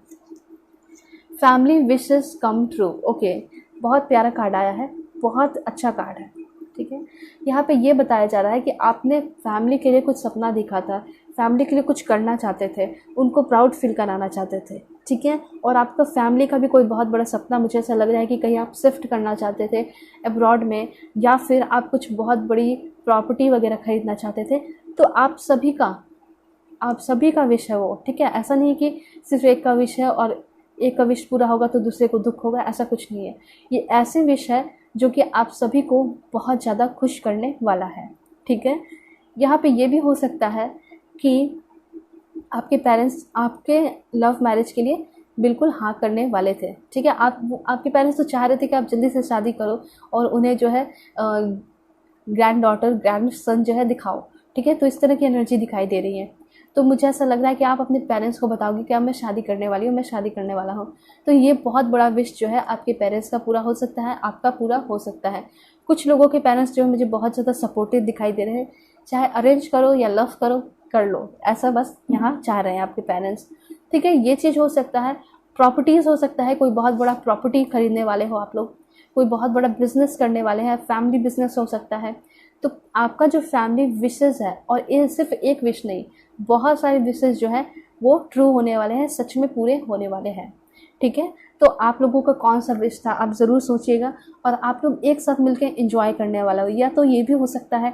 family wishes come true. Okay, बहुत प्यारा कार्ड आया है, बहुत अच्छा कार्ड है। ठीक है, यहाँ पे ये बताया जा रहा है कि आपने फैमिली के लिए कुछ सपना देखा था, फैमिली के लिए कुछ करना चाहते थे, उनको प्राउड फील कराना चाहते थे। ठीक है, और आपका फैमिली का भी कोई बहुत बड़ा सपना, मुझे ऐसा लग रहा है कि कहीं आप शिफ्ट करना चाहते थे अब्रॉड में, या फिर आप कुछ बहुत बड़ी प्रॉपर्टी वगैरह ख़रीदना चाहते थे। तो आप सभी का विश है वो। ठीक है, ऐसा नहीं कि सिर्फ एक का विश है और एक का विश पूरा होगा तो दूसरे को दुख होगा, ऐसा कुछ नहीं है। ये ऐसे विश है जो कि आप सभी को बहुत ज़्यादा खुश करने वाला है। ठीक है, यहाँ पे ये भी हो सकता है कि आपके पेरेंट्स आपके लव मैरिज के लिए बिल्कुल हाँ करने वाले थे। ठीक है, आपके पेरेंट्स तो चाह रहे थे कि आप जल्दी से शादी करो और उन्हें जो है ग्रैंड डॉटर ग्रैंड सन जो है दिखाओ। ठीक है, तो इस तरह की एनर्जी दिखाई दे रही है। तो मुझे ऐसा लग रहा है कि आप अपने पेरेंट्स को बताओगे कि अब मैं शादी करने वाली हूँ, मैं शादी करने वाला हूँ। तो ये बहुत बड़ा विश जो है आपके पेरेंट्स का पूरा हो सकता है, आपका पूरा हो सकता है। कुछ लोगों के पेरेंट्स जो है मुझे बहुत ज़्यादा सपोर्टिव दिखाई दे रहे हैं, चाहे अरेंज करो या लव करो, कर लो, ऐसा बस यहाँ चाह रहे हैं आपके पेरेंट्स। ठीक है, ये चीज़ हो सकता है। प्रॉपर्टीज़ हो सकता है, कोई बहुत बड़ा प्रॉपर्टी खरीदने वाले हो आप लोग, कोई बहुत बड़ा बिजनेस करने वाले हैं, फैमिली बिजनेस हो सकता है। तो आपका जो फैमिली विशेस है, और ये सिर्फ एक विश नहीं, बहुत सारे विशेस जो है वो ट्रू होने वाले हैं, सच में पूरे होने वाले हैं। ठीक है, तो आप लोगों का कौन सा विश था आप ज़रूर सोचिएगा, और आप लोग एक साथ मिलकर एंजॉय करने वाला हो। या तो ये भी हो सकता है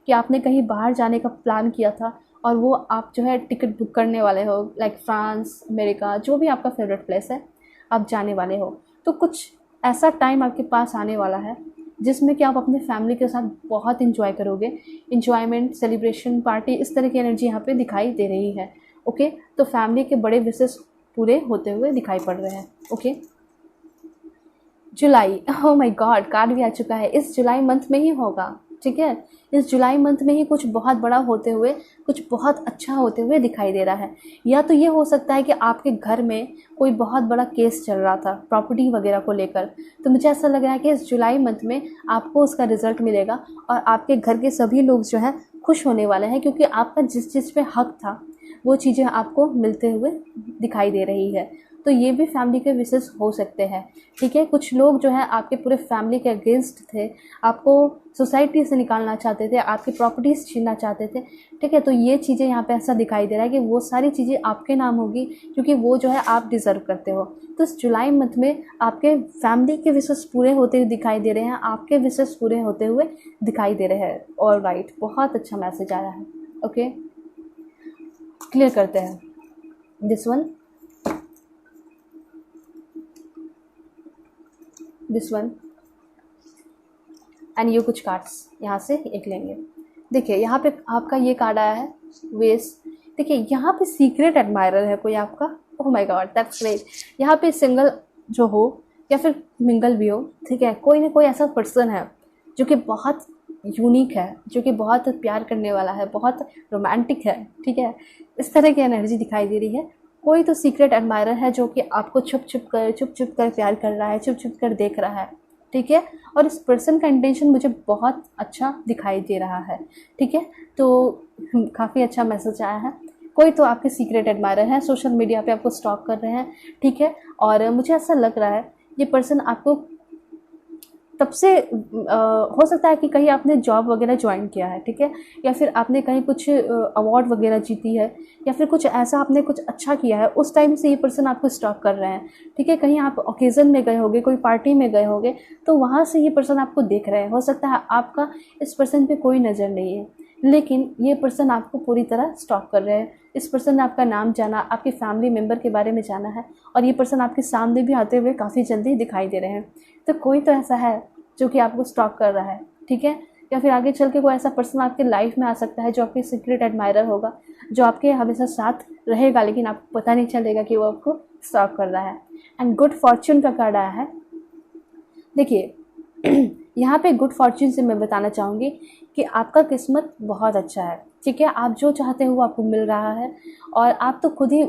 कि आपने कहीं बाहर जाने का प्लान किया था और वो आप जो है टिकट बुक करने वाले हो, लाइक फ्रांस, अमेरिका, जो भी आपका फेवरेट प्लेस है आप जाने वाले हो। तो कुछ ऐसा टाइम आपके पास आने वाला है जिसमें कि आप अपने फैमिली के साथ बहुत इंजॉय करोगे। इंजॉयमेंट, सेलिब्रेशन, पार्टी, इस तरह की एनर्जी यहाँ पे दिखाई दे रही है। ओके, तो फैमिली के बड़े विशेष पूरे होते हुए दिखाई पड़ रहे हैं। Okay, July, oh my God, card भी आ चुका है। इस जुलाई मंथ में ही होगा। ठीक है, इस जुलाई मंथ में ही कुछ बहुत बड़ा होते हुए, कुछ बहुत अच्छा होते हुए दिखाई दे रहा है। या तो ये हो सकता है कि आपके घर में कोई बहुत बड़ा केस चल रहा था प्रॉपर्टी वगैरह को लेकर, तो मुझे ऐसा लग रहा है कि इस जुलाई मंथ में आपको उसका रिजल्ट मिलेगा और आपके घर के सभी लोग जो है खुश होने वाले हैं, क्योंकि आपका जिस चीज़ पे हक था वो चीज़ें आपको मिलते हुए दिखाई दे रही है। तो ये भी फैमिली के विशेष हो सकते हैं। ठीक है, कुछ लोग जो है आपके पूरे फैमिली के अगेंस्ट थे, आपको सोसाइटी से निकालना चाहते थे, आपकी प्रॉपर्टीज़ छीनना चाहते थे। ठीक है, तो ये चीज़ें यहाँ पे ऐसा दिखाई दे रहा है कि वो सारी चीज़ें आपके नाम होगी, क्योंकि वो जो है आप डिज़र्व करते हो। तो इस जुलाई मंथ में आपके फैमिली के विशेष पूरे होते हुए दिखाई दे रहे हैं, आपके विशेष पूरे होते हुए दिखाई दे रहे हैं। ऑल राइट, बहुत अच्छा मैसेज आया है। ओके, क्लियर करते हैं दिस वन एंड ये कुछ कार्ड्स यहाँ से एक लेंगे। देखिए, यहाँ पे आपका ये कार्ड आया है वेस। देखिए, यहाँ पे सीक्रेट एडमायरर है कोई आपका। Oh my God, that's great. यहाँ पे सिंगल जो हो या फिर मिंगल भी हो, ठीक है, कोई ना कोई ऐसा पर्सन है जो कि बहुत यूनिक है, जो कि बहुत प्यार करने वाला है, बहुत रोमांटिक है। ठीक है, इस तरह की एनर्जी दिखाई दे रही है। कोई तो सीक्रेट एडमायरर है जो कि आपको छुप छुप कर प्यार कर रहा है, छुप छुप कर देख रहा है। ठीक है, और इस पर्सन का इंटेंशन मुझे बहुत अच्छा दिखाई दे रहा है। ठीक है, तो काफ़ी अच्छा मैसेज आया है। कोई तो आपके सीक्रेट एडमायरर हैं, सोशल मीडिया पे आपको स्टॉक कर रहे हैं, ठीक है। और मुझे ऐसा लग रहा है ये पर्सन आपको तब से हो सकता है कि कहीं आपने जॉब वगैरह ज्वाइन किया है, ठीक है, या फिर आपने कहीं कुछ अवार्ड वगैरह जीती है, या फिर कुछ ऐसा आपने कुछ अच्छा किया है, उस टाइम से ये पर्सन आपको स्टॉक कर रहे हैं, ठीक है। कहीं आप ओकेज़न में गए होंगे, कोई पार्टी में गए होंगे, तो वहाँ से ये पर्सन आपको देख रहे हैं। हो सकता है आपका इस पर्सन पे कोई नज़र नहीं है, लेकिन ये पर्सन आपको पूरी तरह स्टॉक कर रहे हैं। इस पर्सन ने आपका नाम जाना, आपके फैमिली मेम्बर के बारे में जाना है, और ये पर्सन आपके सामने भी आते हुए काफ़ी जल्दी दिखाई दे रहे हैं। तो कोई तो ऐसा है जो कि आपको स्टॉक कर रहा है, ठीक है। या फिर आगे चल के कोई ऐसा पर्सन आपके लाइफ में आ सकता है जो आपके सीक्रेट एडमायरर होगा, जो आपके हमेशा साथ रहेगा, लेकिन आपको पता नहीं चलेगा कि वो आपको स्टॉक कर रहा है। एंड गुड फॉर्च्यून का कार्ड आया है। देखिए यहाँ पे गुड फॉर्च्यून से मैं बताना चाहूँगी कि आपका किस्मत बहुत अच्छा है, ठीक है। आप जो चाहते हो वो आपको मिल रहा है, और आप तो खुद ही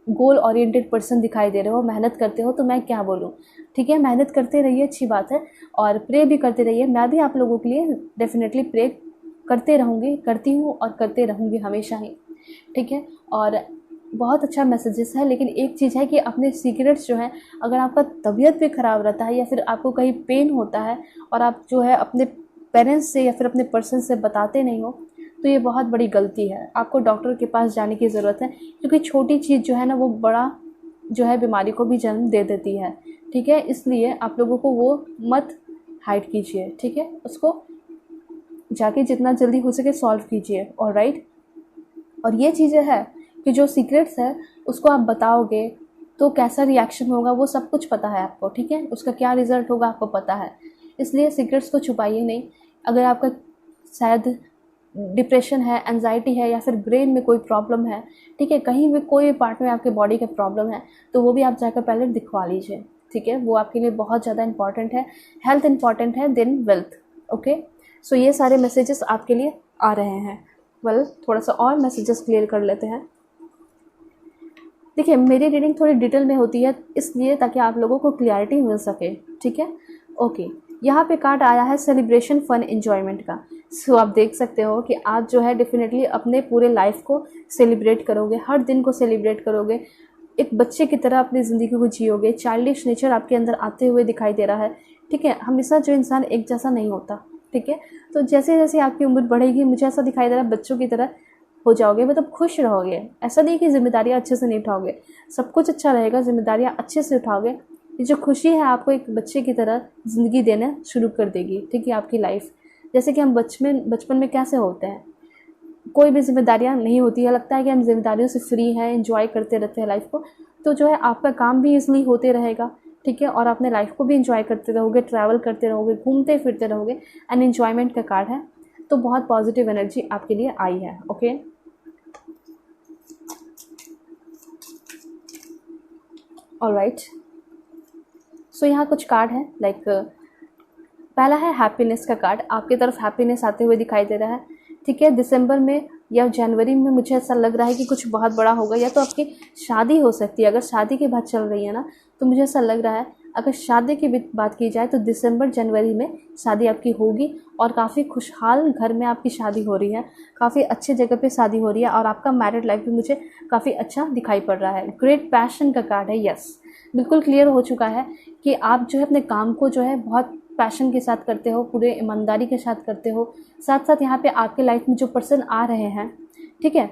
गोल ओरिएंटेड पर्सन दिखाई दे रहे हो, मेहनत करते हो, तो मैं क्या बोलूँ, ठीक है। मेहनत करते रहिए, अच्छी बात है, और प्रे भी करते रहिए। मैं भी आप लोगों के लिए डेफिनेटली प्रे करते रहूँगी, करती हूँ और करते रहूँगी हमेशा ही, ठीक है। और बहुत अच्छा मैसेजेस है, लेकिन एक चीज़ है कि अपने सीक्रेट्स जो हैं, अगर आपका तबीयत भी ख़राब रहता है या फिर आपको कहीं पेन होता है और आप जो है अपने पेरेंट्स से या फिर अपने पर्सन से बताते नहीं हो, तो ये बहुत बड़ी गलती है। आपको डॉक्टर के पास जाने की ज़रूरत है, क्योंकि छोटी चीज़ जो है ना, वो बड़ा जो है बीमारी को भी जन्म दे देती है, ठीक है। इसलिए आप लोगों को वो मत हाइड कीजिए, ठीक है। उसको जाके जितना जल्दी हो सके सॉल्व कीजिए, ऑलराइट। और ये चीज़ें है कि जो सीक्रेट्स है उसको आप बताओगे तो कैसा रिएक्शन होगा वो सब कुछ पता है आपको, ठीक है। उसका क्या रिज़ल्ट होगा आपको पता है, इसलिए सीक्रेट्स को छुपाइए नहीं। अगर आपका शायद डिप्रेशन है, एंजाइटी है, या फिर ब्रेन में कोई प्रॉब्लम है, ठीक है, कहीं भी कोई पार्ट में आपके बॉडी का प्रॉब्लम है, तो वो भी आप जाकर पहले दिखवा लीजिए, ठीक है। वो आपके लिए बहुत ज़्यादा इंपॉर्टेंट है। हेल्थ इंपॉर्टेंट है देन वेल्थ, ओके। सो ये सारे मैसेजेस आपके लिए आ रहे हैं। थोड़ा सा और मैसेजेस क्लियर कर लेते हैं। देखिए मेरी रीडिंग थोड़ी डिटेल में होती है, इसलिए ताकि आप लोगों को क्लियरिटी मिल सके, ठीक है, ओके। यहाँ पे कार्ड आया है सेलिब्रेशन, फन, एंजॉयमेंट का। सो आप देख सकते हो कि आप जो है डेफिनेटली अपने पूरे लाइफ को सेलिब्रेट करोगे, हर दिन को सेलिब्रेट करोगे, एक बच्चे की तरह अपनी ज़िंदगी को जियोगे। चाइल्डिश नेचर आपके अंदर आते हुए दिखाई दे रहा है, ठीक है। हमेशा जो इंसान एक जैसा नहीं होता, ठीक है। तो जैसे जैसे आपकी उम्र बढ़ेगी, मुझे ऐसा दिखाई दे रहा है बच्चों की तरह हो जाओगे, मतलब खुश रहोगे। ऐसा नहीं कि जिम्मेदारियाँ अच्छे से नहीं उठाओगे, सब कुछ अच्छा रहेगा, जिम्मेदारियाँ अच्छे से उठाओगे। ये जो खुशी है आपको एक बच्चे की तरह ज़िंदगी देना शुरू कर देगी, ठीक है, आपकी लाइफ। जैसे कि हम बचपन में कैसे होते हैं, कोई भी जिम्मेदारियाँ नहीं होती है, लगता है कि हम जिम्मेदारियों से फ्री हैं, एंजॉय करते रहते हैं लाइफ को। तो जो है आपका काम भी ईजिली होते रहेगा, ठीक है, और अपने लाइफ को भी एंजॉय करते रहोगे, ट्रैवल करते रहोगे, घूमते फिरते रहोगे। एंड एन्जॉयमेंट का कार्ड है, तो बहुत पॉजिटिव एनर्जी आपके लिए आई है, ओके। ऑलराइट, सो यहाँ कुछ कार्ड है, लाइक पहला है हैप्पीनेस का कार्ड। आपकी तरफ हैप्पीनेस आते हुए दिखाई दे रहा है, ठीक है। दिसंबर में या जनवरी में मुझे ऐसा लग रहा है कि कुछ बहुत बड़ा होगा, या तो आपकी शादी हो सकती है। अगर शादी की बात चल रही है ना, तो मुझे ऐसा लग रहा है अगर शादी की बात की जाए तो दिसंबर जनवरी में शादी आपकी होगी, और काफ़ी खुशहाल घर में आपकी शादी हो रही है, काफ़ी अच्छे जगह पे शादी हो रही है, और आपका मैरिड लाइफ भी मुझे काफ़ी अच्छा दिखाई पड़ रहा है। ग्रेट पैशन का कार्ड है, यस, बिल्कुल क्लियर हो चुका है कि आप जो है अपने काम को जो है बहुत पैशन के साथ करते हो, पूरे ईमानदारी के साथ करते हो। साथ साथ यहाँ पे आपके लाइफ में जो पर्सन आ रहे हैं, ठीक है,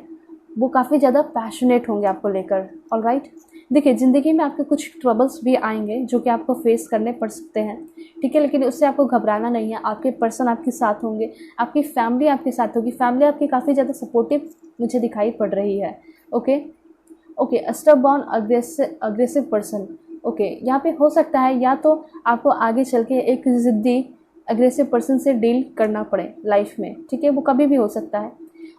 वो काफ़ी ज़्यादा पैशनेट होंगे आपको लेकर, ऑलराइट। देखिए ज़िंदगी में आपके कुछ ट्रबल्स भी आएंगे जो कि आपको फेस करने पड़ सकते हैं, ठीक है, लेकिन उससे आपको घबराना नहीं है। आपके पर्सन आपके साथ होंगे, आपकी फैमिली आपके साथ होगी, फैमिली आपकी काफ़ी ज़्यादा सपोर्टिव मुझे दिखाई पड़ रही है, okay. Okay, stubborn aggressive person, okay. यहाँ पे हो सकता है या तो आपको आगे चल के एक ज़िद्दी अग्रेसिव पर्सन से डील करना पड़े लाइफ में, ठीक है, वो कभी भी हो सकता है।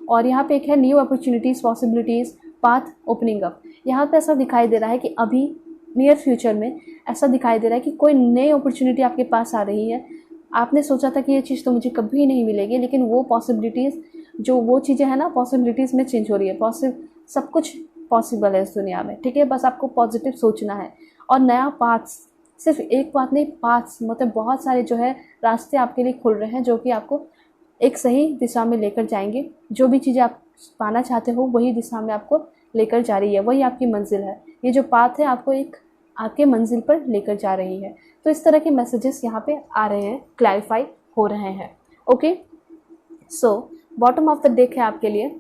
और यहाँ पे एक है new opportunities, possibilities, path opening up. यहाँ पे ऐसा दिखाई दे रहा है कि अभी नियर फ्यूचर में ऐसा दिखाई दे रहा है कि कोई नई अपॉर्चुनिटी आपके पास आ रही है। आपने सोचा था कि ये चीज़ तो मुझे कभी नहीं मिलेगी, लेकिन वो पॉसिबिलिटीज़, जो वो चीज़ें हैं ना, पॉसिबिलिटीज़ में चेंज हो रही है। सब कुछ पॉसिबल है इस दुनिया में, ठीक है, बस आपको पॉजिटिव सोचना है। और नया पाथ्स, सिर्फ एक पाथ नहीं, पाथ्स मतलब बहुत सारे जो है रास्ते आपके लिए खुल रहे हैं, जो कि आपको एक सही दिशा में लेकर जाएंगे। जो भी चीज़ें आप पाना चाहते हो वही दिशा में आपको लेकर जा रही है, वही आपकी मंजिल है। ये जो पाथ है आपको एक आपके मंजिल पर लेकर जा रही है। तो इस तरह के मैसेजेस यहाँ पे आ रहे हैं, क्लैरिफाई हो रहे हैं। Okay, so bottom of the deck है आपके लिए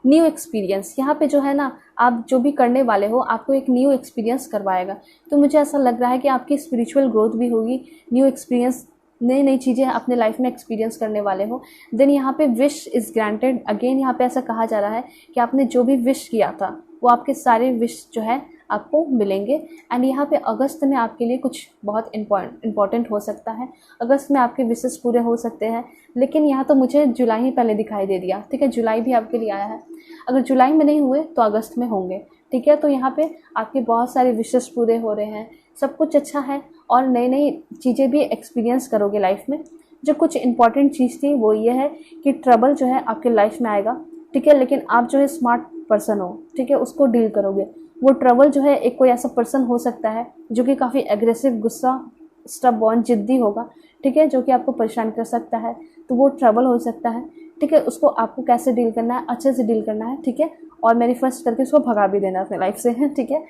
न्यू एक्सपीरियंस। यहाँ पे जो है ना, आप जो भी करने वाले हो आपको एक न्यू एक्सपीरियंस करवाएगा। तो मुझे ऐसा लग रहा है कि आपकी स्पिरिचुअल ग्रोथ भी होगी, न्यू एक्सपीरियंस, नई नई चीज़ें अपने लाइफ में एक्सपीरियंस करने वाले हो। देन यहाँ पे विश इज़ ग्रांटेड। अगेन यहाँ पे ऐसा कहा जा रहा है कि आपने जो भी विश किया था वो आपके सारे विश जो है आपको मिलेंगे। एंड यहाँ पे अगस्त में आपके लिए कुछ बहुत इम्पॉर्टेंट हो सकता है। अगस्त में आपके विशेस पूरे हो सकते हैं, लेकिन यहाँ तो मुझे जुलाई ही पहले दिखाई दे दिया। ठीक है, जुलाई भी आपके लिए आया है। अगर जुलाई में नहीं हुए तो अगस्त में होंगे। ठीक है, तो यहाँ पे आपके बहुत सारे विशेस पूरे हो रहे हैं, सब कुछ अच्छा है और नई नई चीज़ें भी एक्सपीरियंस करोगे लाइफ में। जो कुछ इंपॉर्टेंट चीज़ थी वो ये है कि ट्रबल जो है आपके लाइफ में आएगा। ठीक है, लेकिन आप जो है स्मार्ट पर्सन हो, ठीक है, उसको डील करोगे। वो ट्रबल जो है एक कोई ऐसा पर्सन हो सकता है जो कि काफ़ी एग्रेसिव, गुस्सा, स्टबबॉर्न, जिद्दी होगा। ठीक है, जो कि आपको परेशान कर सकता है, तो वो ट्रबल हो सकता है। ठीक है, उसको आपको कैसे डील करना है, अच्छे से डील करना है। ठीक है, और मैनिफेस्ट करके उसको भगा भी देना अपने लाइफ से है। ठीक है,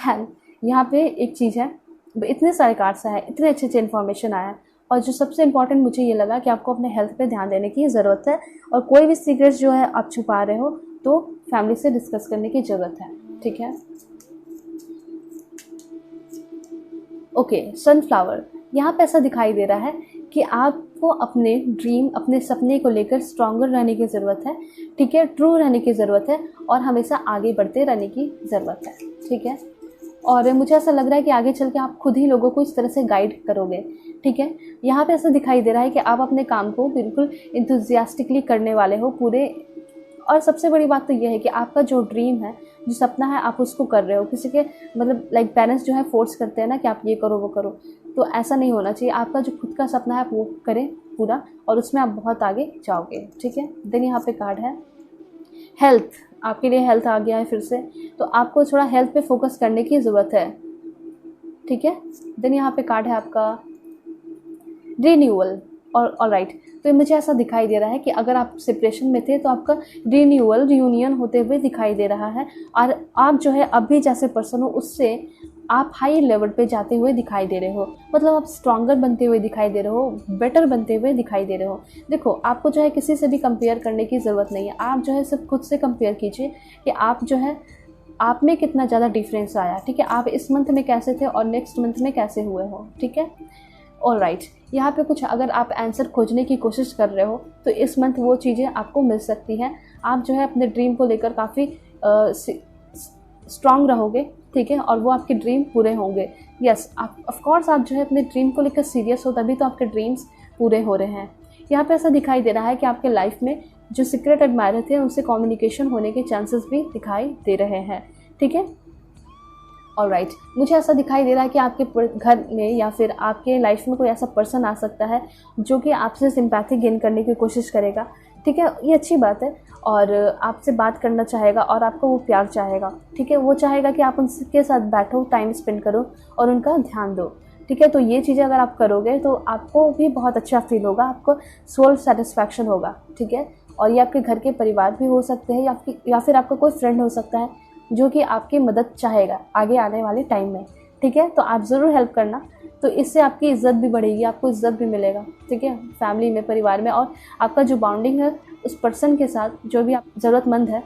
एंड यहाँ पे एक चीज़ है, इतने सारे कार्ड्स आए, इतने अच्छे अच्छे इन्फॉर्मेशन आया, और जो सबसे इम्पॉर्टेंट मुझे ये लगा कि आपको अपने हेल्थ पे ध्यान देने की ज़रूरत है। और कोई भी सीक्रेट्स जो है आप छुपा रहे हो तो फैमिली से डिस्कस करने की ज़रूरत है। ठीक है, ओके, सनफ्लावर। यहाँ पे ऐसा दिखाई दे रहा है कि आपको अपने ड्रीम, अपने सपने को लेकर स्ट्रॉन्गर रहने की ज़रूरत है। ठीक है, ट्रू रहने की ज़रूरत है और हमेशा आगे बढ़ते रहने की ज़रूरत है। ठीक है, और मुझे ऐसा लग रहा है कि आगे चल के आप खुद ही लोगों को इस तरह से गाइड करोगे। ठीक है, यहाँ पे ऐसा दिखाई दे रहा है कि आप अपने काम को बिल्कुल इंथुजियास्टिकली करने वाले हो पूरे। और सबसे बड़ी बात तो यह है कि आपका जो ड्रीम है, जो सपना है, आप उसको कर रहे हो। किसी के मतलब लाइक पेरेंट्स जो है फोर्स करते हैं ना कि आप ये करो वो करो, तो ऐसा नहीं होना चाहिए। आपका जो खुद का सपना है आप वो करें पूरा, और उसमें आप बहुत आगे जाओगे। ठीक है, देन यहाँ पे कार्ड है हेल्थ। आपके लिए हेल्थ आ गया है फिर से, तो आपको थोड़ा हेल्थ पे फोकस करने की ज़रूरत है। ठीक है, देन यहाँ पे कार्ड है आपका रिन्यूअल। और ऑलराइट, तो मुझे ऐसा दिखाई दे रहा है कि अगर आप सेपरेशन में थे तो आपका रियूनियन होते हुए दिखाई दे रहा है। और आप जो है अभी जैसे पर्सन हो उससे आप हाई लेवल पे जाते हुए दिखाई दे रहे हो। मतलब आप स्ट्रॉन्गर बनते हुए दिखाई दे रहे हो, बेटर बनते हुए दिखाई दे रहे हो। देखो, आपको जो है किसी से भी कंपेयर करने की ज़रूरत नहीं है। आप जो है सिर्फ खुद से कंपेयर कीजिए कि आप जो है आप में कितना ज़्यादा डिफरेंस आया। ठीक है, आप इस मंथ में कैसे थे और नेक्स्ट मंथ में कैसे हुए हो। ठीक है, ऑलराइट, यहाँ पे कुछ अगर आप आंसर खोजने की कोशिश कर रहे हो तो इस मंथ वो चीज़ें आपको मिल सकती हैं। आप जो है अपने ड्रीम को लेकर काफ़ी स्ट्रांग रहोगे। ठीक है, और वो आपके ड्रीम पूरे होंगे। यस, आप ऑफकोर्स आप जो है अपने ड्रीम को लेकर सीरियस हो, तभी तो आपके ड्रीम्स पूरे हो रहे हैं। यहाँ पे ऐसा दिखाई दे रहा है कि आपके लाइफ में जो सीक्रेट एडमायरर थे उनसे कम्युनिकेशन होने के चांसेस भी दिखाई दे रहे हैं। ठीक है, ऑलराइट, मुझे ऐसा दिखाई दे रहा है कि आपके घर में या फिर आपके लाइफ में कोई ऐसा पर्सन आ सकता है जो कि आपसे सिंपैथी गेन करने की कोशिश करेगा। ठीक है, ये अच्छी बात है, और आपसे बात करना चाहेगा और आपको वो प्यार चाहेगा। ठीक है, वो चाहेगा कि आप उनके साथ बैठो, टाइम स्पेंड करो और उनका ध्यान दो। ठीक है, तो ये चीज़ें अगर आप करोगे तो आपको भी बहुत अच्छा फील होगा, आपको सोल सेटिस्फैक्शन होगा। ठीक है, और ये आपके घर के परिवार भी हो सकते हैं या फिर आपका कोई फ्रेंड हो सकता है जो कि आपकी मदद चाहेगा आगे आने वाले टाइम में। ठीक है, तो आप ज़रूर हेल्प करना, तो इससे आपकी इज़्ज़त भी बढ़ेगी, आपको इज़्ज़त भी मिलेगा। ठीक है, फैमिली में, परिवार में, और आपका जो बॉन्डिंग है उस पर्सन के साथ जो भी आप ज़रूरतमंद है,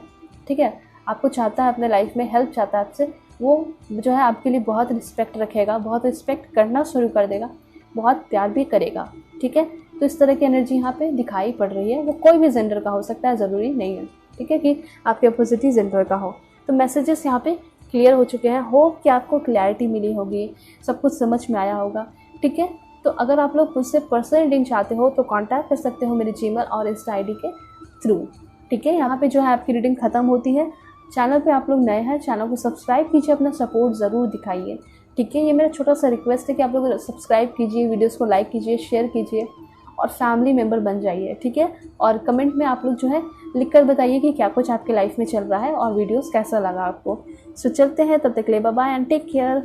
ठीक है, आपको चाहता है अपने लाइफ में हेल्प चाहता है आपसे, वो जो है आपके लिए बहुत रिस्पेक्ट रखेगा, बहुत रिस्पेक्ट करना शुरू कर देगा, बहुत प्यार भी करेगा। ठीक है, तो इस तरह की एनर्जी यहाँ पे दिखाई पड़ रही है। वो कोई भी जेंडर का हो सकता है, ज़रूरी नहीं है। ठीक है, कि आपके अपोजिट ही जेंडर का हो। तो मैसेजेस यहाँ पे क्लियर हो चुके हैं। होप कि आपको क्लैरिटी मिली होगी, सब कुछ समझ में आया होगा। ठीक है, तो अगर आप लोग मुझसे पर्सनल रीडिंग चाहते हो तो कांटेक्ट कर सकते हो मेरे जीमेल और इंस्टा आईडी के थ्रू। ठीक है, यहाँ पे जो है आपकी रीडिंग ख़त्म होती है। चैनल पे आप लोग नए हैं, चैनल को सब्सक्राइब कीजिए, अपना सपोर्ट ज़रूर दिखाइए। ठीक है, ये मेरा छोटा सा रिक्वेस्ट है कि आप लोग सब्सक्राइब कीजिए, वीडियोज़ को लाइक कीजिए, शेयर कीजिए और फैमिली मेम्बर बन जाइए। ठीक है, और कमेंट में आप लोग जो है लिख कर बताइए कि क्या कुछ आपके लाइफ में चल रहा है और वीडियोस कैसा लगा आपको। सो चलते हैं, तब तक के लिए bye bye and take care.